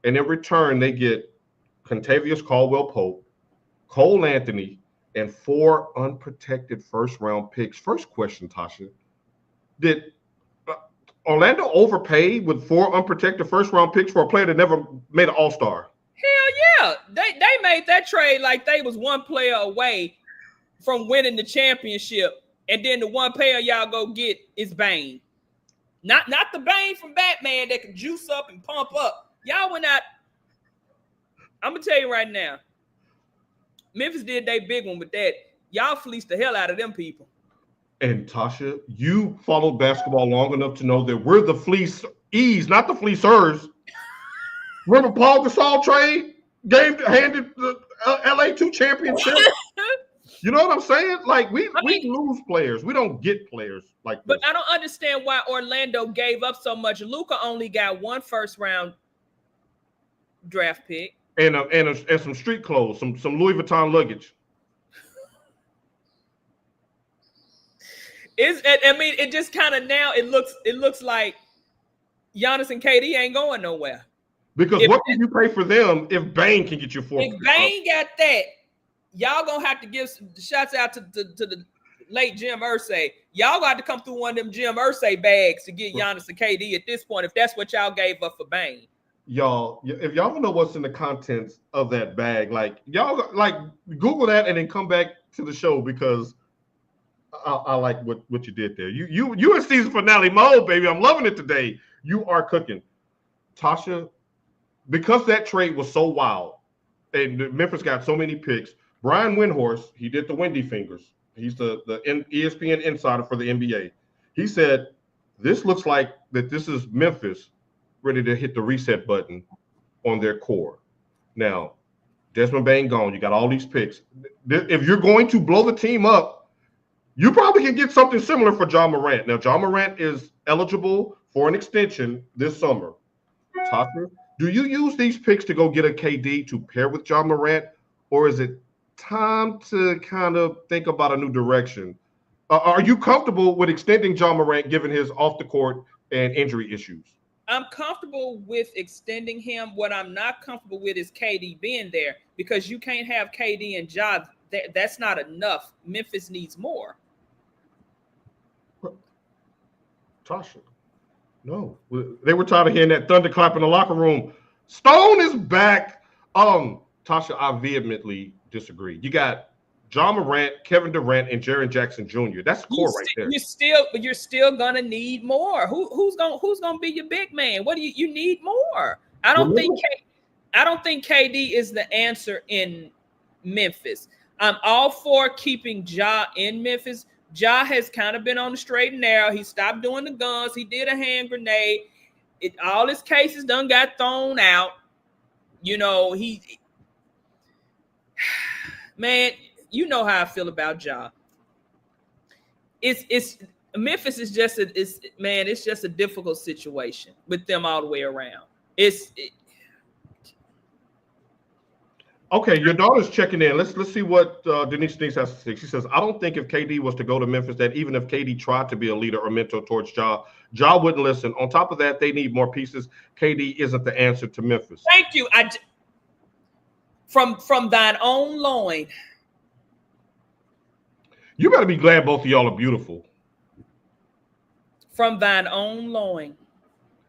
and in return they get Contavious Caldwell-Pope, Cole Anthony, and 4 unprotected first-round picks. First question, Tasha: did Orlando overpaid with 4 unprotected first-round picks for a player that never made an All-Star? Hell yeah. They made that trade like they was one player away from winning the championship, and then the one player y'all go get is Bane. Not the Bane from Batman that can juice up and pump up. Y'all went out. I'm going to tell you right now, Memphis did their big one with that. Y'all fleeced the hell out of them people. And Tasha, you followed basketball long enough to know that we're the fleecees, not the fleecers. Remember Paul Gasol trade game handed the LA 2 championship? You know what I'm saying? Like we lose players. We don't get players like this. But I don't understand why Orlando gave up so much. Luka only got 1 first-round draft pick. And some street clothes, some Louis Vuitton luggage. It just kind of now it looks like Giannis and KD ain't going nowhere. Because what can you pay for them if Bane can get you 4? If Bane got that, y'all gonna have to give some shots out to the late Jim Irsay. Y'all got to come through one of them Jim Irsay bags to get Giannis and KD at this point, if that's what y'all gave up for Bane. Y'all, if y'all don't know what's in the contents of that bag, like y'all like Google that and then come back to the show because I like what you did there. You in season finale mode, baby. I'm loving it today. You are cooking. Tasha, because that trade was so wild and Memphis got so many picks, Brian Windhorst, he did the Wendy fingers. He's the ESPN insider for the NBA. He said, this looks like that this is Memphis ready to hit the reset button on their core. Now, Desmond Bane gone. You got all these picks. If you're going to blow the team up, you probably can get something similar for Ja Morant. Now, Ja Morant is eligible for an extension this summer. Tasha, do you use these picks to go get a KD to pair with Ja Morant, or is it time to kind of think about a new direction? Are you comfortable with extending Ja Morant given his off-the-court and injury issues? I'm comfortable with extending him. What I'm not comfortable with is KD being there because you can't have KD and Ja. That's not enough. Memphis needs more. Tasha, no. They were tired of hearing that thunderclap in the locker room. Stone is back. Tasha, I vehemently disagree. You got Ja Morant, Kevin Durant, and Jaren Jackson Jr. That's the core right there. You're still gonna need more. Who's gonna be your big man? What do you need more? I don't think KD is the answer in Memphis. I'm all for keeping Ja in Memphis. Ja has kind of been on the straight and narrow. He stopped doing the guns. He did a hand grenade. All his cases done got thrown out. You know, man, you know how I feel about Ja. It's Memphis is just it's just a difficult situation with them all the way around. Okay, your daughter's checking in. Let's see what Denise has to say. She says, I don't think if KD was to go to Memphis, that even if KD tried to be a leader or mentor towards Ja wouldn't listen. On top of that, they need more pieces. KD isn't the answer to Memphis. Thank you. From thine own loin. You better be glad both of y'all are beautiful. From thine own loin.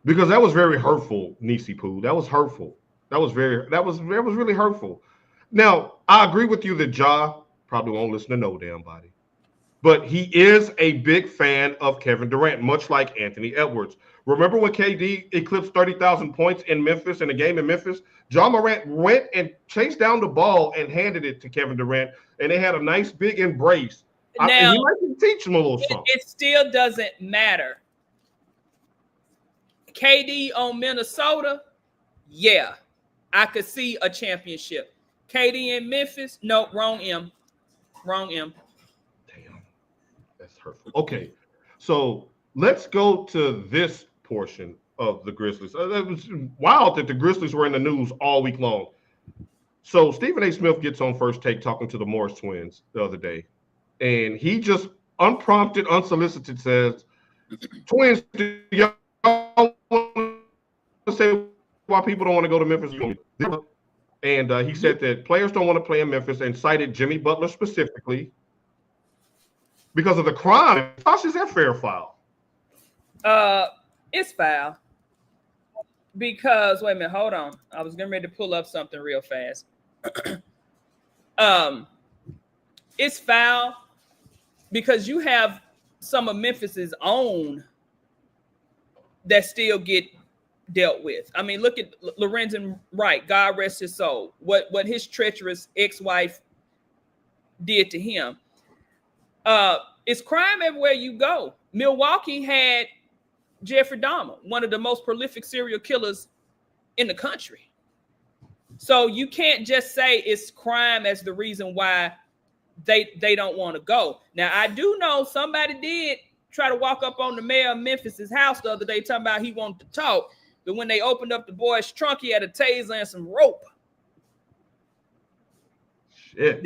Because that was very hurtful, Nisi Poo. That was hurtful. That was really hurtful. Now, I agree with you that Ja probably won't listen to no damn body. But he is a big fan of Kevin Durant, much like Anthony Edwards. Remember when KD eclipsed 30,000 points in Memphis in a game in Memphis? Ja Morant went and chased down the ball and handed it to Kevin Durant, and they had a nice big embrace. Now, he might can teach him a little something. It still doesn't matter. KD on Minnesota, yeah, I could see a championship. KD in Memphis, no, wrong M. Damn, that's hurtful. Okay, so let's go to this portion of the Grizzlies. It was wild that the Grizzlies were in the news all week long. So Stephen A. Smith gets on First Take talking to the Morris twins the other day, and he just unprompted, unsolicited says, "Twins, do y'all want to say why people don't want to go to Memphis?" And he said that players don't want to play in Memphis and cited Jimmy Butler specifically because of the crime. Is that fair or foul? It's foul. Because, wait a minute, hold on. I was getting ready to pull up something real fast. It's foul because you have some of Memphis's own that still get dealt with. I mean, look at Lorenzen Wright, God rest his soul. What his treacherous ex-wife did to him. It's crime everywhere you go. Milwaukee had Jeffrey Dahmer, one of the most prolific serial killers in the country. So you can't just say it's crime as the reason why they don't want to go. Now, I do know somebody did try to walk up on the mayor of Memphis's house the other day talking about he wanted to talk, but when they opened up the boy's trunk, he had a taser and some rope. Shit.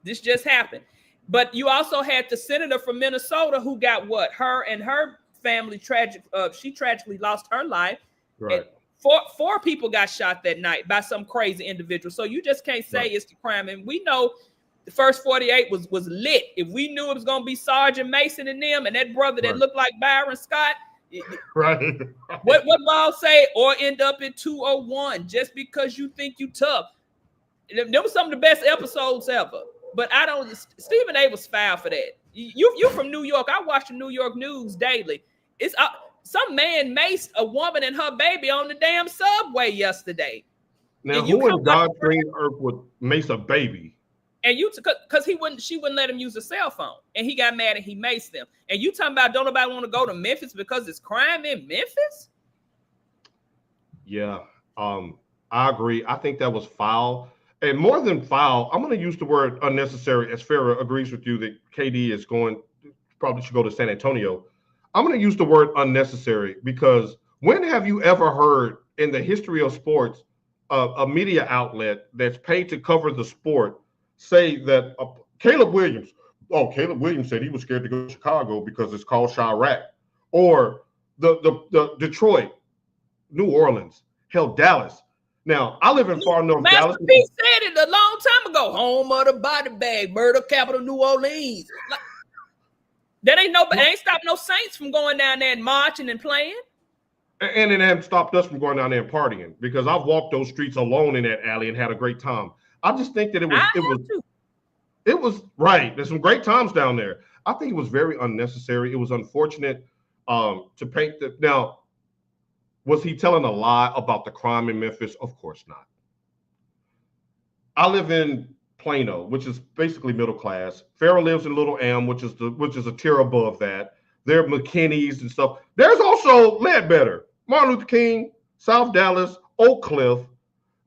This just happened. But you also had the senator from Minnesota who got what? Her and her family she tragically lost her life. Right. And four people got shot that night by some crazy individual. So you just can't say it's the crime. And we know the first 48 was lit. If we knew it was going to be Sergeant Mason and them and that brother that looked like Byron Scott, right. What Ball say, or end up in 201 just because you think you tough. There was some of the best episodes ever. But I don't. Stephen A was foul for that. You from New York. I watch the New York news daily. It's some man maced a woman and her baby on the damn subway yesterday. Now, who in God's green earth would mace a baby? And you, because she wouldn't let him use a cell phone, and he got mad and he maced them. And you talking about don't nobody want to go to Memphis because it's crime in Memphis? Yeah, I agree. I think that was foul. And more than foul, I'm going to use the word unnecessary, as Farrah agrees with you that KD is probably should go to San Antonio. I'm going to use the word unnecessary because when have you ever heard in the history of sports a media outlet that's paid to cover the sport say that Caleb Williams said he was scared to go to Chicago because it's called Chirac, or the Detroit, New Orleans, hell, Dallas. Now, I live in far north Dallas. Master P said it a long time ago. Home of the body bag, murder capital, New Orleans. That ain't stopped no Saints from going down there and marching and playing. And it hasn't stopped us from going down there and partying because I've walked those streets alone in that alley and had a great time. I just think that it was right. There's some great times down there. I think it was very unnecessary. It was unfortunate to paint now. Was he telling a lie about the crime in Memphis? Of course not. I live in Plano, which is basically middle class. Farrah lives in Little M, which is a tier above that. There are McKinney's and stuff. There's also Ledbetter, Martin Luther King, South Dallas, Oak Cliff,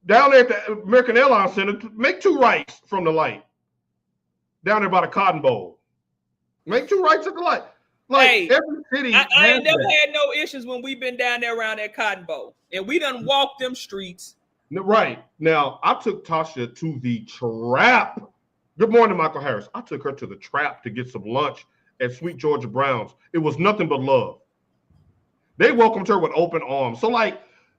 down there at the American Airlines Center. Make two rights from the light. Down there by the Cotton Bowl. Make two rights at the light. Like every city. I ain't never had no issues when we've been down there around that Cotton Bowl. And we done walked them streets. Right. Now, I took Tasha to the Trap. Good morning, Michael Harris. I took her to the Trap to get some lunch at Sweet Georgia Brown's. It was nothing but love. They welcomed her with open arms. So,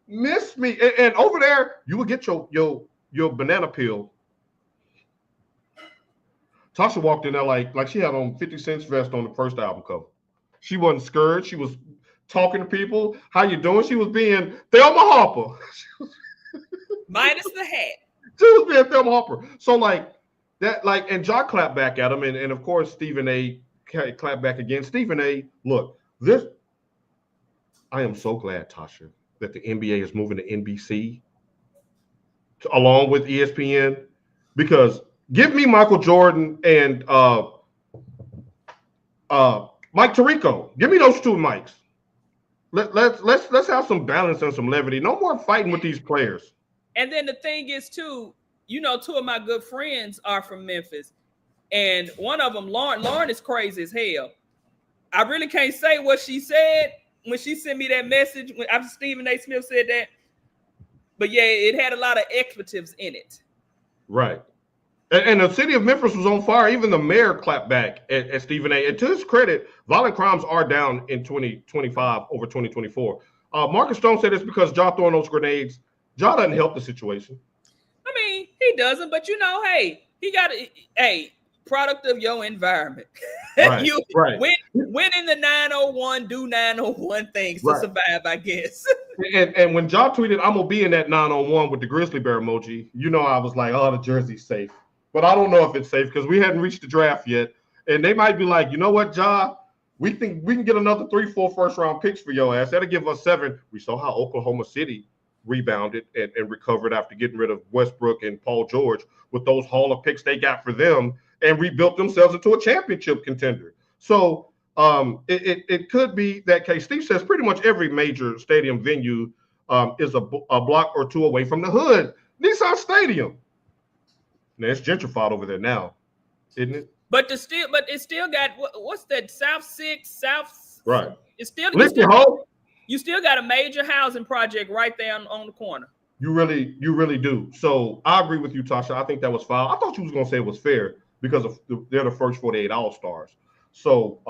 miss me. And over there, you would get your banana peel. Tasha walked in there like she had on 50 Cent's vest on the first album cover. She wasn't scared. She was talking to people. How you doing? She was being Thelma Harper. Minus the hat. She was being Thelma Harper. So and Jock clapped back at him. And of course, Stephen A clapped back again. Stephen A, look, I am so glad, Tasha, that the NBA is moving to NBC along with ESPN, because give me Michael Jordan and Mike Tirico. Give me those two mics. Let's have some balance and some levity. No more fighting with these players. And then the thing is, too, two of my good friends are from Memphis. And one of them, Lauren is crazy as hell. I really can't say what she said when she sent me that message after Stephen A. Smith said that. But yeah, it had a lot of expletives in it. Right. And the city of Memphis was on fire. Even the mayor clapped back at Stephen A. And to his credit, violent crimes are down in 2025 over 2024. Marcus Stone said it's because Ja throwing those grenades. Ja doesn't help the situation. I mean, he doesn't, but hey, he got product of your environment. Right, right. Win in the 901, do 901 things to survive, I guess. And when Ja tweeted, I'm going to be in that 901 with the grizzly bear emoji, I was like, oh, the jersey's safe. But I don't know if it's safe because we hadn't reached the draft yet. And they might be like, you know what, Ja? We think we can get another 3-4 first-round picks for your ass. That'll give us 7. We saw how Oklahoma City rebounded and recovered after getting rid of Westbrook and Paul George with those haul of picks they got for them and rebuilt themselves into a championship contender. So it could be that case. Steve says pretty much every major stadium venue is a block or two away from the hood. Nissan Stadium. Now it's gentrified over there now, isn't it? But it still got what's that? South 6, South. Right. It's still you still got a major housing project right there on the corner. You really do. So I agree with you, Tasha. I think that was foul. I thought you was gonna say it was fair because they're the first 48 All-Stars. So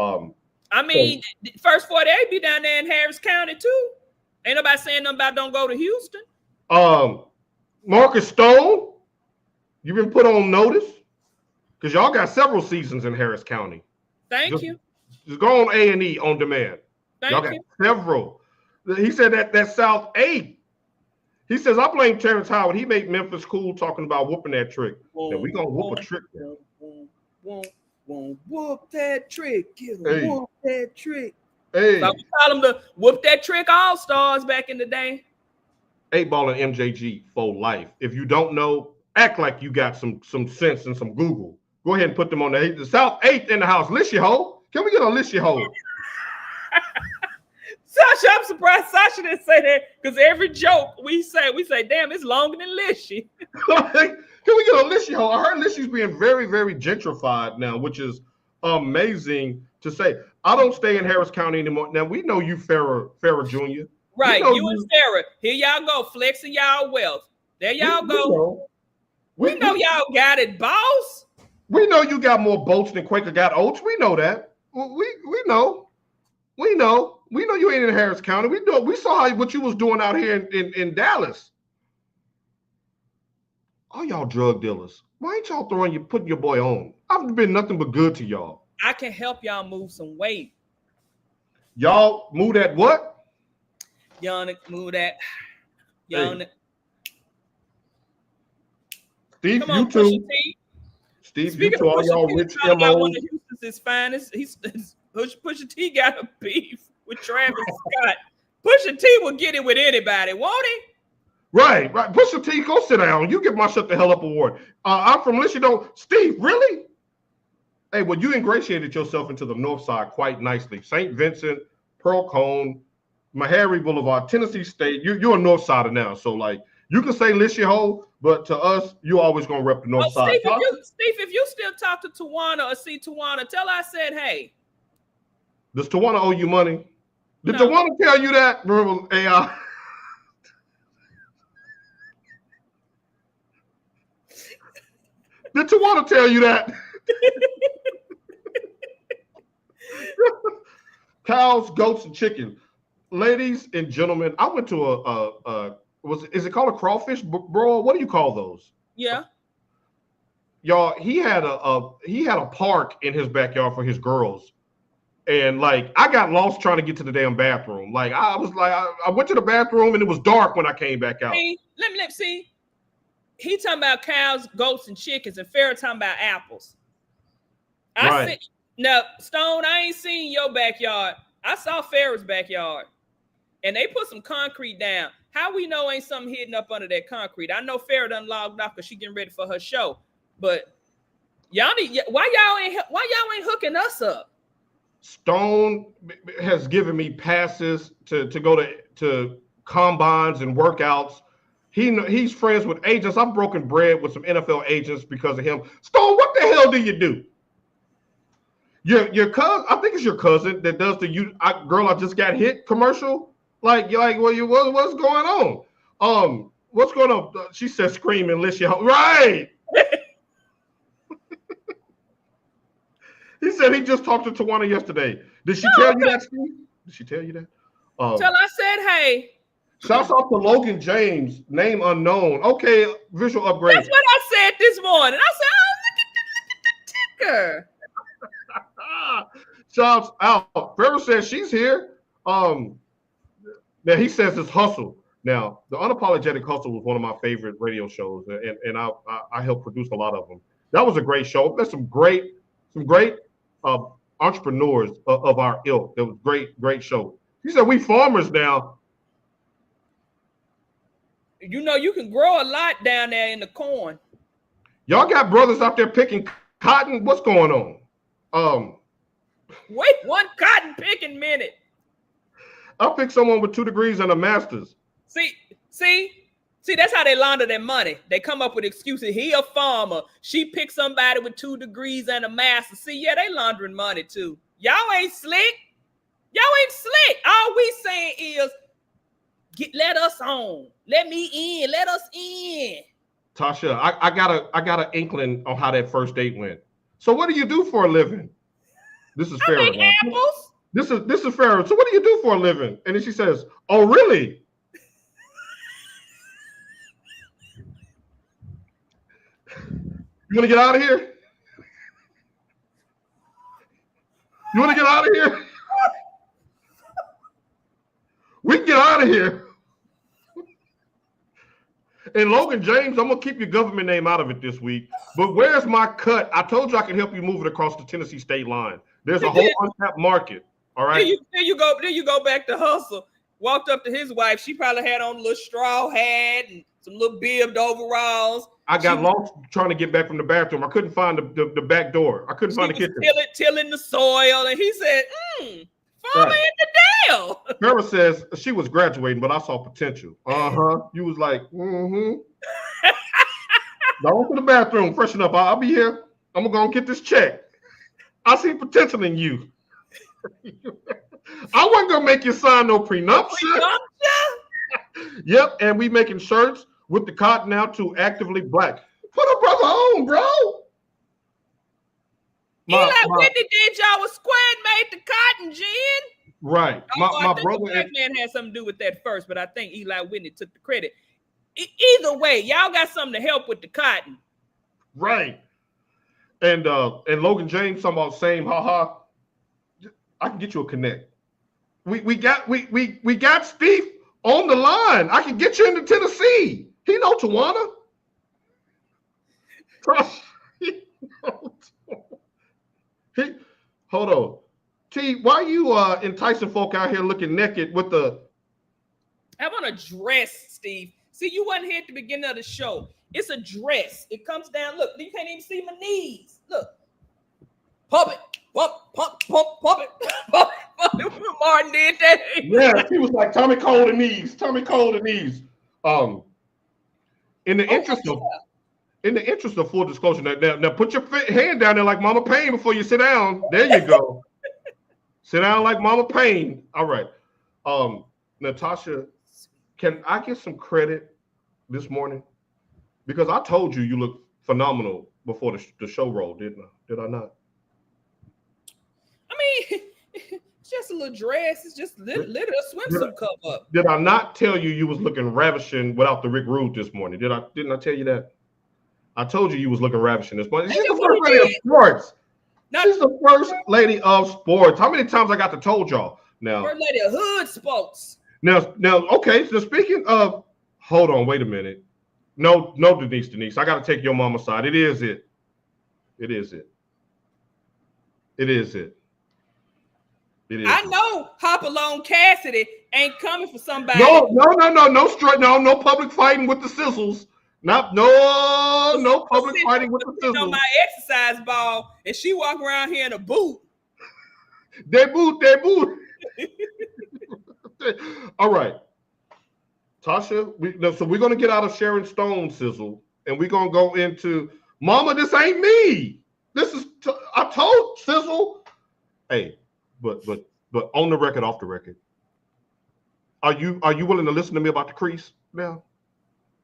first 48 be down there in Harris County too. Ain't nobody saying nothing about don't go to Houston. Marcus Stone, you've been put on notice because y'all got several seasons in Harris County. Thank you. Just go on A&E on demand. Y'all got several. He said that South 8. He says, I blame Terrence Howard. He made Memphis cool talking about whooping that trick. Now we gonna whoop a trick. Whoop that trick. Whoop that trick. Hey. So we call them the whoop that trick All-Stars back in the day. 8Ball and MJG for life. If you don't know, act like you got some sense and some Google. Go ahead and put them on there. The South 8th in the house. List your hoe. Can we get a list your hoe? Sasha, I'm surprised Sasha didn't say that because every joke we say, damn, it's longer than Lishy. Can we get a Lishy hoe? I heard Lishy's being very, very gentrified now, which is amazing to say. I don't stay in Harris County anymore. Now, we know you, Farrah Jr. Right, you and Farrah. Here y'all go, flexing y'all wealth. There y'all go. We know y'all got it, boss. We know you got more boats than Quaker got oats. We know that. We know. We know you ain't in Harris County. We saw what you was doing out here in Dallas. All y'all drug dealers. Why ain't y'all putting your boy on? I've been nothing but good to y'all. I can help y'all move some weight. Y'all move that what? Y'all move that. Y'all. Hey. Steve, you too. Steve, you too. All y'all rich MOs. One of Houston's finest. Pusha T got a beef with Travis Scott. Pusha T will get it with anybody, won't he? Right. Pusha T, go sit down. You get my Shut the Hell Up award. I'm from Michigan. Steve, really? Hey, well, you ingratiated yourself into the North Side quite nicely. St. Vincent, Pearl Cone, Meharry Boulevard, Tennessee State. You're a North Sider now, so like you can say Lishy Ho, but to us, you always gonna rep the North Side. Steve, if you still talk to Tawana or see Tawana, tell her I said hey. Does Tawana owe you money? Did Tawana tell you that? Verbal AI. Did Tawana tell you that? Cows, goats, and chicken. Ladies and gentlemen, I went to is it called a crawfish broil? What do you call those? Yeah. Y'all, he had a park in his backyard for his girls. And like I got lost trying to get to the damn bathroom. Like I was like, I went to the bathroom and it was dark when I came back out. See, let me see. He talking about cows, goats, and chickens, and Farrah talking about apples. Now, Stone, I ain't seen your backyard. I saw Farrah's backyard, and they put some concrete down. How we know ain't something hidden up under that concrete? I know Farrah done logged off because she getting ready for her show, but why y'all ain't hooking us up? Stone has given me passes to go to combines and workouts. He's friends with agents. I've broken bread with some NFL agents because of him. Stone, what the hell do you do? Your cousin, I think it's your cousin that does the girl I just got hit commercial. What's going on? What's going on? She said screaming, Lishy. Right. He said he just talked to Tawana yesterday. Did she tell you that, Steve? Did she tell you that? Tell I said hey. Shouts out to Logan James, name unknown. Okay, visual upgrade. That's what I said this morning. I said, oh, look at the ticker. Shouts out. Farrah says she's here. Now he says it's Hustle. Now, the Unapologetic Hustle was one of my favorite radio shows, and I helped produce a lot of them. That was a great show. There's some great entrepreneurs of our ilk. That was great show. He said we farmers now. You know, you can grow a lot down there in the corn. Y'all got brothers out there picking cotton. What's going on? Wait 1 cotton picking minute. I picked someone with 2 degrees and a master's. See, that's how they launder their money. They come up with excuses. He a farmer. She picked somebody with 2 degrees and a master. See, yeah, they laundering money too. Y'all ain't slick. All we saying is, let us on. Let me in. Let us in. Tasha, I got an inkling on how that first date went. So what do you do for a living? This is Farrah. I make apples. This is Farrah. So what do you do for a living? And then she says, "Oh, really? You want to get out of here? You want to get out of here? We can get out of here." And Logan James, I'm gonna keep your government name out of it this week. But where's my cut? I told you I can help you move it across the Tennessee state line. There's a whole untapped market. All right. There you go back to hustle. Walked up to his wife. She probably had on a little straw hat and some little bibbed overalls. I got lost trying to get back from the bathroom. I couldn't find the back door. I couldn't find the kitchen. Tilling the soil, and he said, "Farmer in the Dale." Farrah says she was graduating, but I saw potential. You was like, Go to the bathroom, freshen up. I'll be here. I'm gonna go and get this check. I see potential in you. I wasn't gonna make you sign no prenuptia. Yep, and we making shirts with the cotton out to actively black. Put a brother on, bro. Eli Whitney did y'all with Square made the cotton gin. Right. My brother. The black man had something to do with that first, but I think Eli Whitney took the credit. Either way, y'all got something to help with the cotton. Right. And Logan James talking about same haha. I can get you a connect. We got Steve on the line. I can get you into Tennessee. He know Tawana. Hold on. T, why you enticing folk out here looking naked with the... I want a dress, Steve. See, you wasn't here at the beginning of the show. It's a dress. It comes down. Look, you can't even see my knees. Look. Pump it. Pump it. Pump it. Martin did that. Yeah, he was like Tommy Cole the knees. In the interest of full disclosure, now put your hand down there like Mama Payne before you sit down. There you go. Sit down like Mama Payne. All right. Natasha, can I get some credit this morning? Because I told you look phenomenal before the show rolled, did I not? I mean, it's just a little dress. It's just literally a swimsuit cover up. Did I not tell you was looking ravishing without the Rick Rude this morning? Didn't I tell you that? I told you was looking ravishing this morning. She's the first lady of sports. She's the first lady of sports. How many times I got to told y'all? Now, first lady of hood sports. Now, okay. So speaking of, hold on, wait a minute. No, Denise. I got to take your mama's side. It is it. I know Hopalong Cassidy ain't coming for somebody. No public fighting with the sizzles. No public fighting with the sizzles. On my exercise ball, and she walk around here in a boot. They boot. All right, Tasha. So we're gonna get out of Sharon Stone sizzle, and we're gonna go into Mama. This ain't me. This is I told sizzle. Hey, but on the record, off the record. Are you willing to listen to me about the crease now?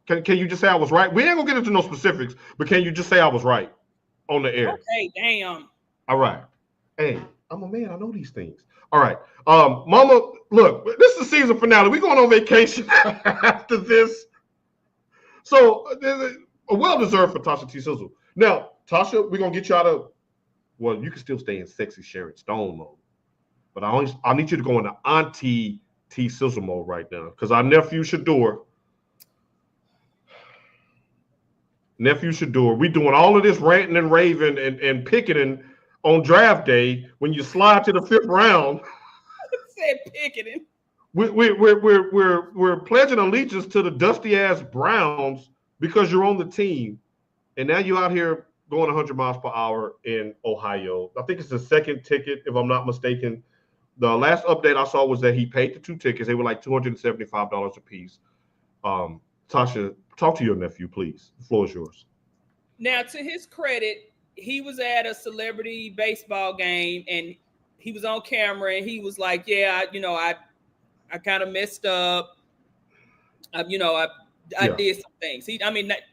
Can you just say I was right? We ain't gonna get into no specifics, but can you just say I was right on the air? Okay, damn. All right. Hey, I'm a man. I know these things. All right. Mama, look, this is the season finale. We're going on vacation after this. So well-deserved for Tasha T. Sizzle. Now, Tasha, we're gonna get you out of, well, you can still stay in sexy Sharon Stone mode. But I need you to go into Auntie T. Sizzle mode right now. Because our nephew Shador, we doing all of this ranting and raving and picketing on draft day when you slide to the 5th round. Said picketing. We're pledging allegiance to the dusty ass Browns because you're on the team, and now you're out here going 100 miles per hour in Ohio. I think it's the second ticket, if I'm not mistaken. The last update I saw was that he paid the 2 tickets. They were like $275 a piece. Tasha, talk to your nephew, please. The floor is yours. Now, to his credit, he was at a celebrity baseball game and he was on camera and he was like, yeah, I kind of messed up. I did some things.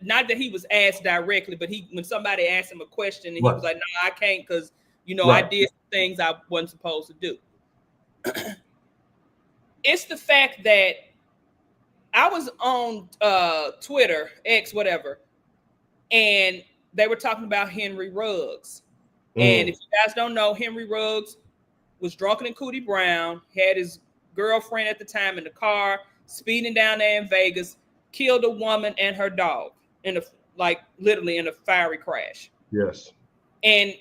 Not that he was asked directly, but when somebody asked him a question and he was like, no, I can't because, I did some things I wasn't supposed to do. It's the fact that I was on Twitter, X, whatever, and they were talking about Henry Ruggs. And if you guys don't know, Henry Ruggs was drunken in Cootie Brown, had his girlfriend at the time in the car, speeding down there in Vegas, killed a woman and her dog literally in a fiery crash. Yes. And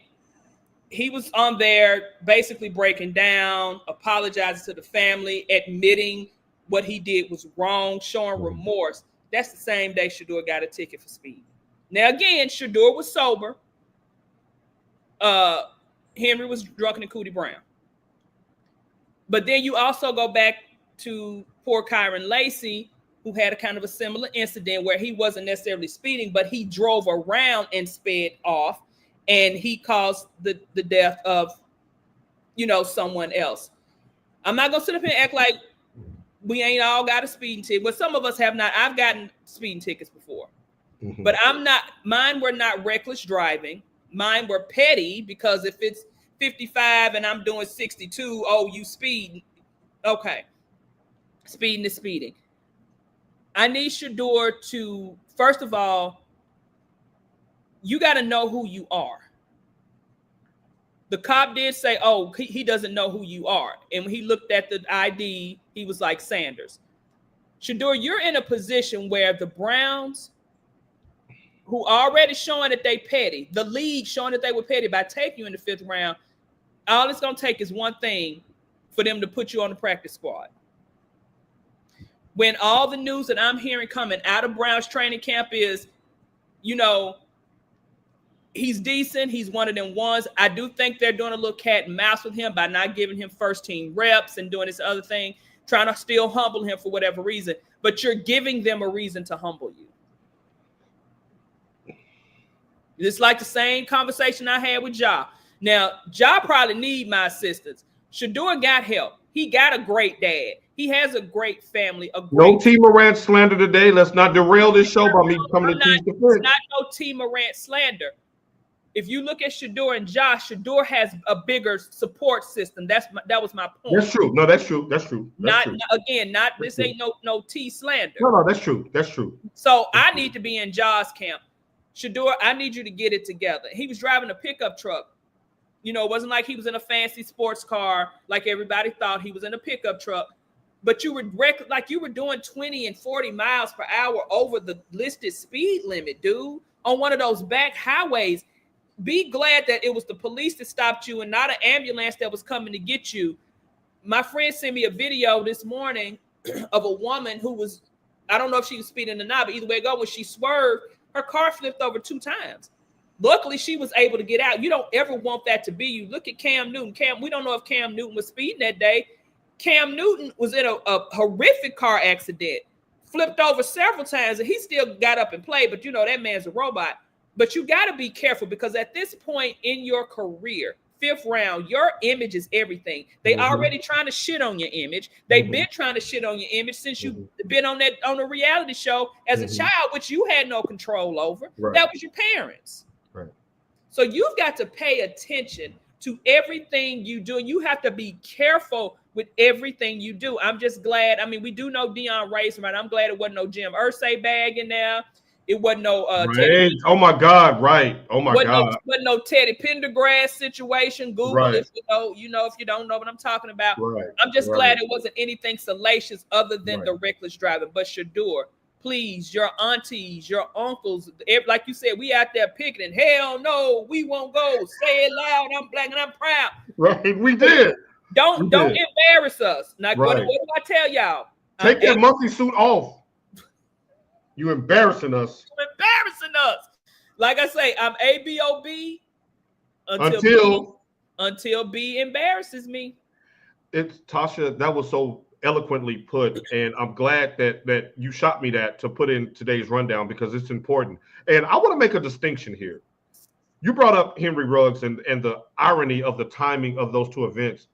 he was on there basically breaking down, apologizing to the family, admitting what he did was wrong, showing remorse. That's the same day Shador got a ticket for speed. Now, again, Shador was sober. Henry was drunken in Cootie Brown. But then you also go back to poor Kyron Lacey, who had a kind of a similar incident where he wasn't necessarily speeding, but he drove around and sped off, and he caused the death of, someone else. I'm not going to sit up here and act like we ain't all got a speeding ticket. Well, some of us have not. I've gotten speeding tickets before. But mine were not reckless driving. Mine were petty because if it's 55 and I'm doing 62, oh, you speed. Okay. Speeding is speeding. I need Shador to, first of all, you got to know who you are. The cop did say, oh, he doesn't know who you are. And when he looked at the ID, he was like Sanders. Shador, you're in a position where the Browns, who already showing that they petty, the league showing that they were petty by taking you in the 5th round, all it's going to take is one thing for them to put you on the practice squad. When all the news that I'm hearing coming out of Browns training camp is, he's decent. He's one of them ones. I do think they're doing a little cat and mouse with him by not giving him first team reps and doing this other thing, trying to still humble him for whatever reason. But you're giving them a reason to humble you. It's like the same conversation I had with Ja. Now, Ja probably need my assistance. Shador got help. He got a great dad. He has a great family. No T. Morant slander today. Let's not derail this show by me coming to T's defense. It's not no T. Morant slander. If you look at Shador and Josh, Shador has a bigger support system. That was my point. That's true. No, that's true. That's true. This ain't no T slander. No, that's true. That's true. So I need to be in Josh's camp. Shador, I need you to get it together. He was driving a pickup truck. It wasn't like he was in a fancy sports car like everybody thought. He was in a pickup truck. But you were doing 20 and 40 miles per hour over the listed speed limit, dude, on one of those back highways. Be glad that it was the police that stopped you and not an ambulance that was coming to get you. My friend sent me a video this morning of a woman who was, I don't know if she was speeding or not, but either way it go, when she swerved, her car flipped over 2 times. Luckily, she was able to get out. You don't ever want that to be you. Look at Cam Newton. We don't know if Cam Newton was speeding that day. Cam Newton was in a horrific car accident, flipped over several times, and he still got up and played. But that man's a robot. But you got to be careful because at this point in your career, 5th round, your image is everything. They already trying to shit on your image. They've been trying to shit on your image since you've been on a reality show as a child, which you had no control over. Right. That was your parents. Right. So you've got to pay attention to everything you do. You have to be careful with everything you do. I'm just glad. We do know Deion Race, right? I'm glad it wasn't no Jim Irsay bag in there. It wasn't no Teddy. Oh my God! Right. Oh my God! Wasn't no Teddy Pendergrass situation. Google if you know if you don't know what I'm talking about. Right. I'm just glad it wasn't anything salacious other than the reckless driving. But Shador, please, your aunties, your uncles, like you said, we out there picketing. Hell no, we won't go. Say it loud. I'm black and I'm proud. Right. We did. Don't embarrass us. Now, what do I tell y'all? Take that monkey suit off. You embarrassing us. You're embarrassing us. Like I say, I'm ABOB Until until B embarrasses me. it's Tasha, that was so eloquently put, and I'm glad that you shot me that to put in today's rundown because it's important. And I want to make a distinction here. You brought up Henry Ruggs and the irony of the timing of those two events.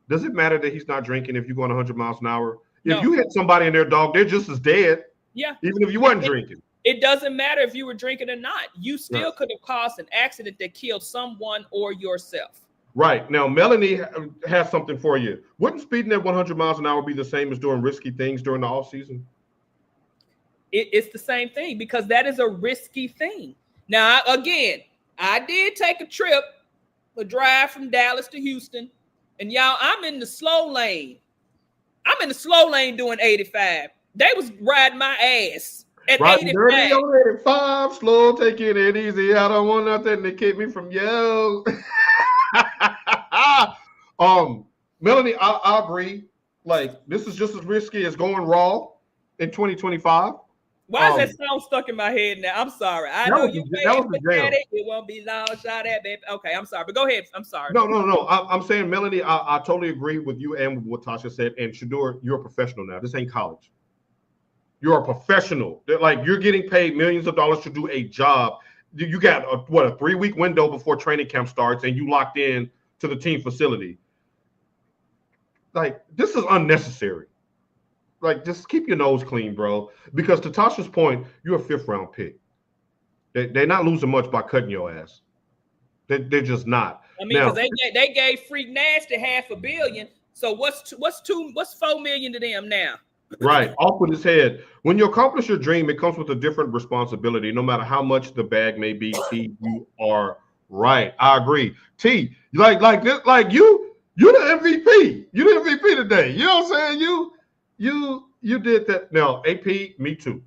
Does it matter that he's not drinking if you're going 100 miles an hour? If No. you hit somebody and their dog, they're just as dead. Yeah. Even if you weren't drinking. It doesn't matter if you were drinking or not. You still Right. could have caused an accident that killed someone or yourself. Right. Now, Melanie has something for you. Wouldn't speeding at 100 miles an hour be the same as doing risky things during the off season? It's the same thing because that is a risky thing. Now, again, I did take a drive from Dallas to Houston, and y'all, I'm in the slow lane. I'm in the slow lane doing 85. They was riding my ass at Riding 85. dirty on 85, slow, taking it easy. I don't want nothing to keep me from you. Melanie, I agree. Like, this is just as risky as going raw in 2025. Why is that song stuck in my head now? I'm sorry. I know you may that was the jam. it won't be long shot at, baby. Okay, I'm sorry, but go ahead. I'm sorry. No. I'm saying, Melanie, I totally agree with you and with what Tasha said. And Shador, you're a professional now. This ain't college. You're a professional. Like, you're getting paid millions of dollars to do a job. You got a 3-week window before training camp starts, and you locked in to the team facility. Like, this is unnecessary. Like, just keep your nose clean, bro. Because to Tasha's point, you're a 5th-round pick. They're not losing much by cutting your ass. They're just not. I mean, because they gave Freak Nasty $500 million. So what's $4 million to them now? Right, off with his head. When you accomplish your dream, it comes with a different responsibility. No matter how much the bag may be, T, you are right. I agree. T, like this, like you the MVP. You the MVP today. You know what I'm saying? You did that. Now, AP, me too.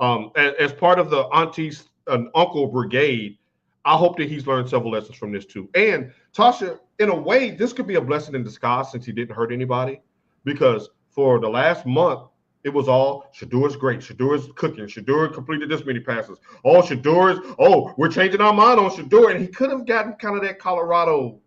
As part of the aunties and uncle brigade, I hope that he's learned several lessons from this too. And Tasha, in a way, this could be a blessing in disguise since he didn't hurt anybody. Because for the last month, it was all Shador's great. Shador's cooking. Shador completed this many passes. We're changing our mind on Shador. And he could have gotten kind of that Colorado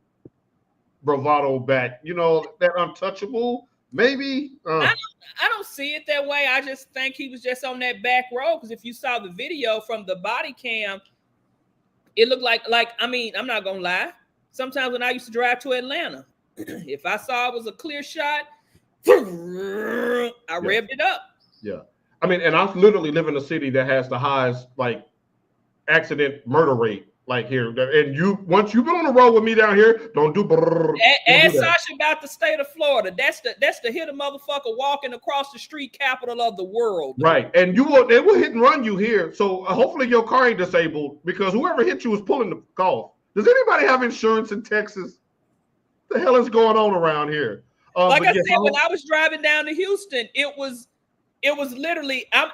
bravado back, that untouchable, maybe. I don't see it that way. I just think he was just on that back row. Because if you saw the video from the body cam, it looked like I'm not gonna lie. Sometimes when I used to drive to Atlanta, if I saw it was a clear shot, I revved it up. Yeah. I mean, and I literally live in a city that has the highest accident murder rate here. And once you've been on the road with me down here, don't do. Ask Sasha about the state of Florida. That's the hit a motherfucker walking across the street capital of the world. Right, and they will hit and run you here. So hopefully your car ain't disabled because whoever hit you was pulling the golf. Does anybody have insurance in Texas? The hell is going on around here? When I was driving down to Houston, it was literally I'm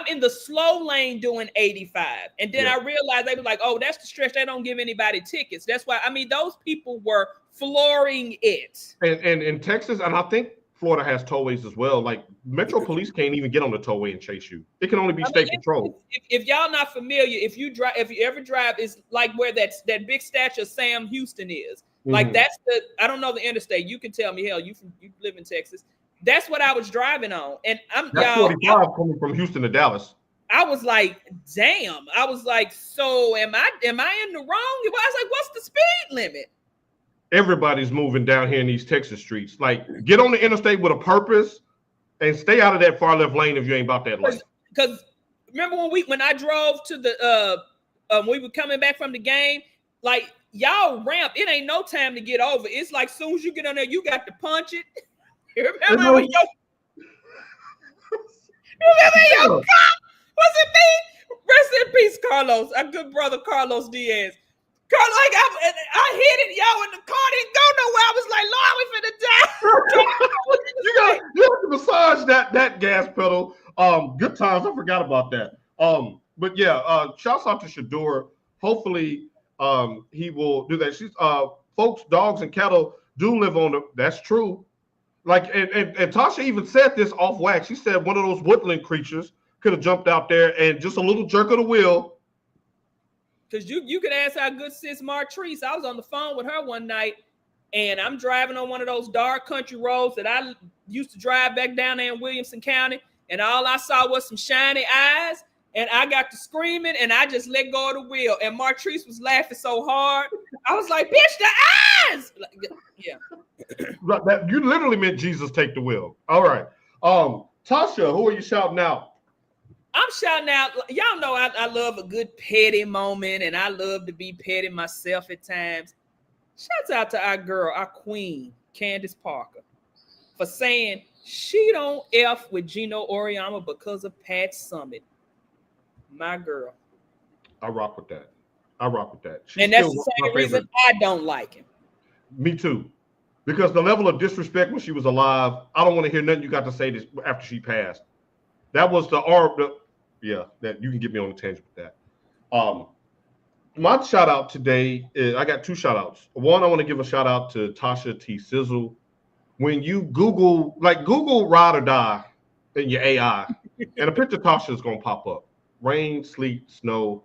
in the slow lane doing 85, and then I realized they were like, oh, that's the stretch. They don't give anybody tickets. That's why those people were flooring it. And in Texas, and I think Florida has tollways as well. Like Metro Police can't even get on the tollway and chase you. It can only be state control. If y'all not familiar, if you ever drive, it's like where that big statue of Sam Houston is. Mm-hmm. Like that's I don't know the interstate. You can tell me. Hell, you live in Texas. That's what I was driving on, and that's 45 coming from Houston to Dallas. I was like, damn. I was like, so am I in the wrong? I was like, what's the speed limit? Everybody's moving down here in these Texas streets. Like, get on the interstate with a purpose and stay out of that far left lane if you ain't about that lane. Because remember when I drove to the we were coming back from the game, like y'all ramp, it ain't no time to get over. It's like soon as you get on there, you got to punch it. Remember when your cop? Was it me? Rest in peace, Carlos. Our good brother Carlos Diaz. I hit it, y'all, and the car didn't go nowhere. I was like, Lord, we finna die. you have to massage that gas pedal. Good times. I forgot about that. But yeah, shouts out to Shador. Hopefully, he will do that. She's folks, dogs and cattle do live on that's true. Like and Tasha even said this off wax. She said one of those woodland creatures could have jumped out there and just a little jerk of the wheel. Because you can ask our good sis Martrice. I was on the phone with her one night, and I'm driving on one of those dark country roads that I used to drive back down there in Williamson County, and all I saw was some shiny eyes, and I got to screaming, and I just let go of the wheel, and Martrice was laughing so hard. I was like, bitch, the eyes! Yeah. Right, you literally meant Jesus take the wheel. All right. Tasha, who are you shouting out? I'm shouting out. Y'all know I love a good petty moment, and I love to be petty myself at times. Shouts out to our girl, our queen, Candace Parker, for saying she don't F with Gino Auriemma because of Pat Summitt. My girl. I rock with that. She's and that's the same reason I don't like him. Me too. Because the level of disrespect when she was alive, I don't want to hear nothing you got to say this after she passed. That was that you can get me on the tangent with that. My shout out today is I got two shout outs. One, I want to give a shout out to Tasha T. Sizzle. When you Google ride or die in your AI, and a picture of Tasha is gonna pop up. Rain, sleet, snow,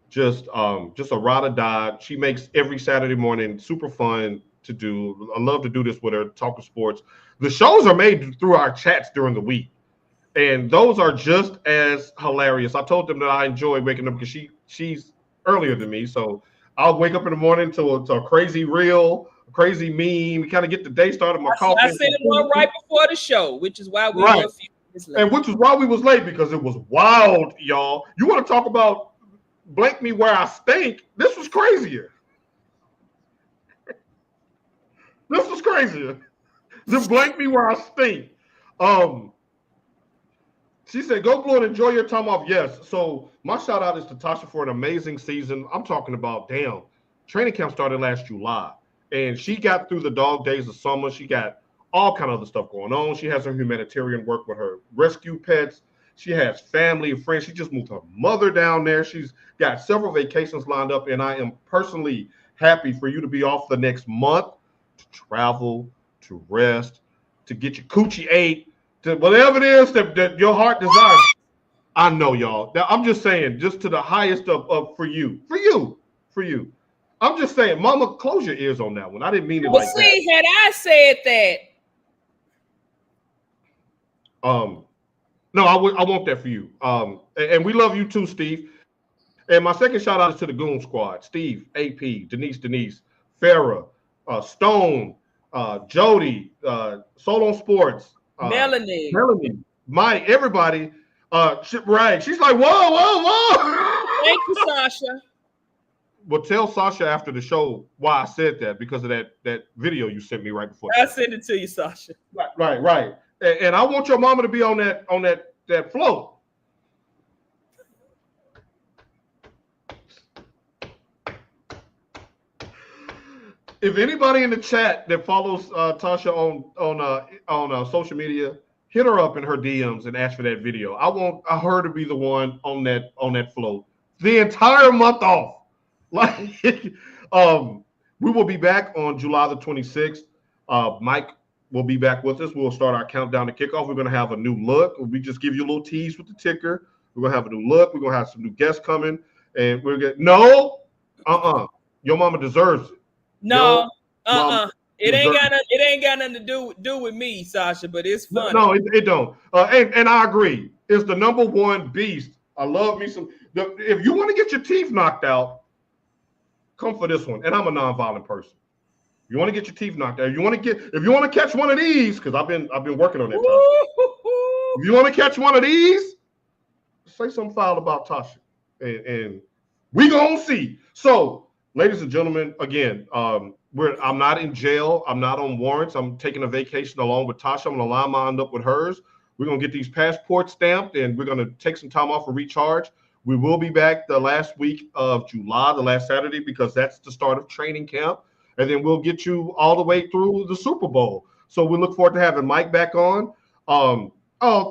just a ride or die. She makes every Saturday morning super fun to do. I love to do this with her, talking sports. The shows are made through our chats during the week, and those are just as hilarious. I told them that I enjoy waking up because she's earlier than me, so I'll wake up in the morning to a crazy reel, a crazy meme. We kind of get the day started. My coffee. I sent one right before the show, which is why we were a few minutes late. And which is why we was late, because it was wild, y'all. You want to talk about blank me where I stink? This was crazier. Just blank me where I stink. She said, go Blue and enjoy your time off. Yes. So my shout out is to Tasha for an amazing season. I'm talking about, training camp started last July, and she got through the dog days of summer. She got all kind of other stuff going on. She has her humanitarian work with her rescue pets. She has family and friends. She just moved her mother down there. She's got several vacations lined up, and I am personally happy for you to be off the next month to travel, to rest, to get your coochie ate, to whatever it is that your heart desires. I know, y'all. Now, I'm just saying, just to the highest of for you. I'm just saying, Mama, close your ears on that one. I didn't mean it like that. See, had I said that. No, I want that for you. And we love you too, Steve. And my second shout out is to the Goon Squad: Steve, AP, Denise, Farrah, Stone, Jody, Soul on Sports, Melanie, Mike, everybody. Right? She's like, whoa. Thank you, Sasha. Well, tell Sasha after the show why I said that, because of that video you sent me right before. I sent it to you, Sasha. Right. And I want your mama to be on that float. If anybody in the chat that follows Tasha on social media, hit her up in her DMs and ask for that video. I want her to be the one on that float the entire month off. Like, we will be back on July the 26th. Mike will be back with us. We'll start our countdown to kickoff. We're going to have a new look. We just give you a little tease with the ticker. We're going to have a new look. We're going to have some new guests coming. And we're going to your mama deserves it. No, it ain't got nothing to do with me, Sasha, but it's funny. No, it don't. And I agree. It's the number one beast. I love me some. If you want to get your teeth knocked out, come for this one. And I'm a nonviolent person. You want to get your teeth knocked out. If you want to catch one of these, because I've been working on that. Tasha. If you want to catch one of these, say something foul about Tasha, and we gonna see. So, ladies and gentlemen, again, I'm not in jail. I'm not on warrants. I'm taking a vacation along with Tasha. I'm gonna line mine up with hers. We're gonna get these passports stamped, and we're gonna take some time off and recharge. We will be back the last week of July, the last Saturday, because that's the start of training camp. And then we'll get you all the way through the Super Bowl. So we look forward to having Mike back on.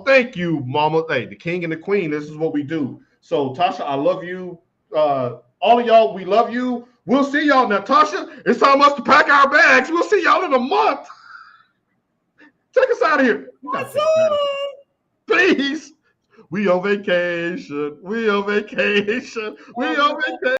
Thank you, Mama. Hey, the king and the queen, this is what we do. So, Tasha, I love you. All of y'all, we love you. We'll see y'all. Now, Tasha, it's time for us to pack our bags. We'll see y'all in a month. Take us out of here. Please. We on vacation. We on vacation. We on vacation.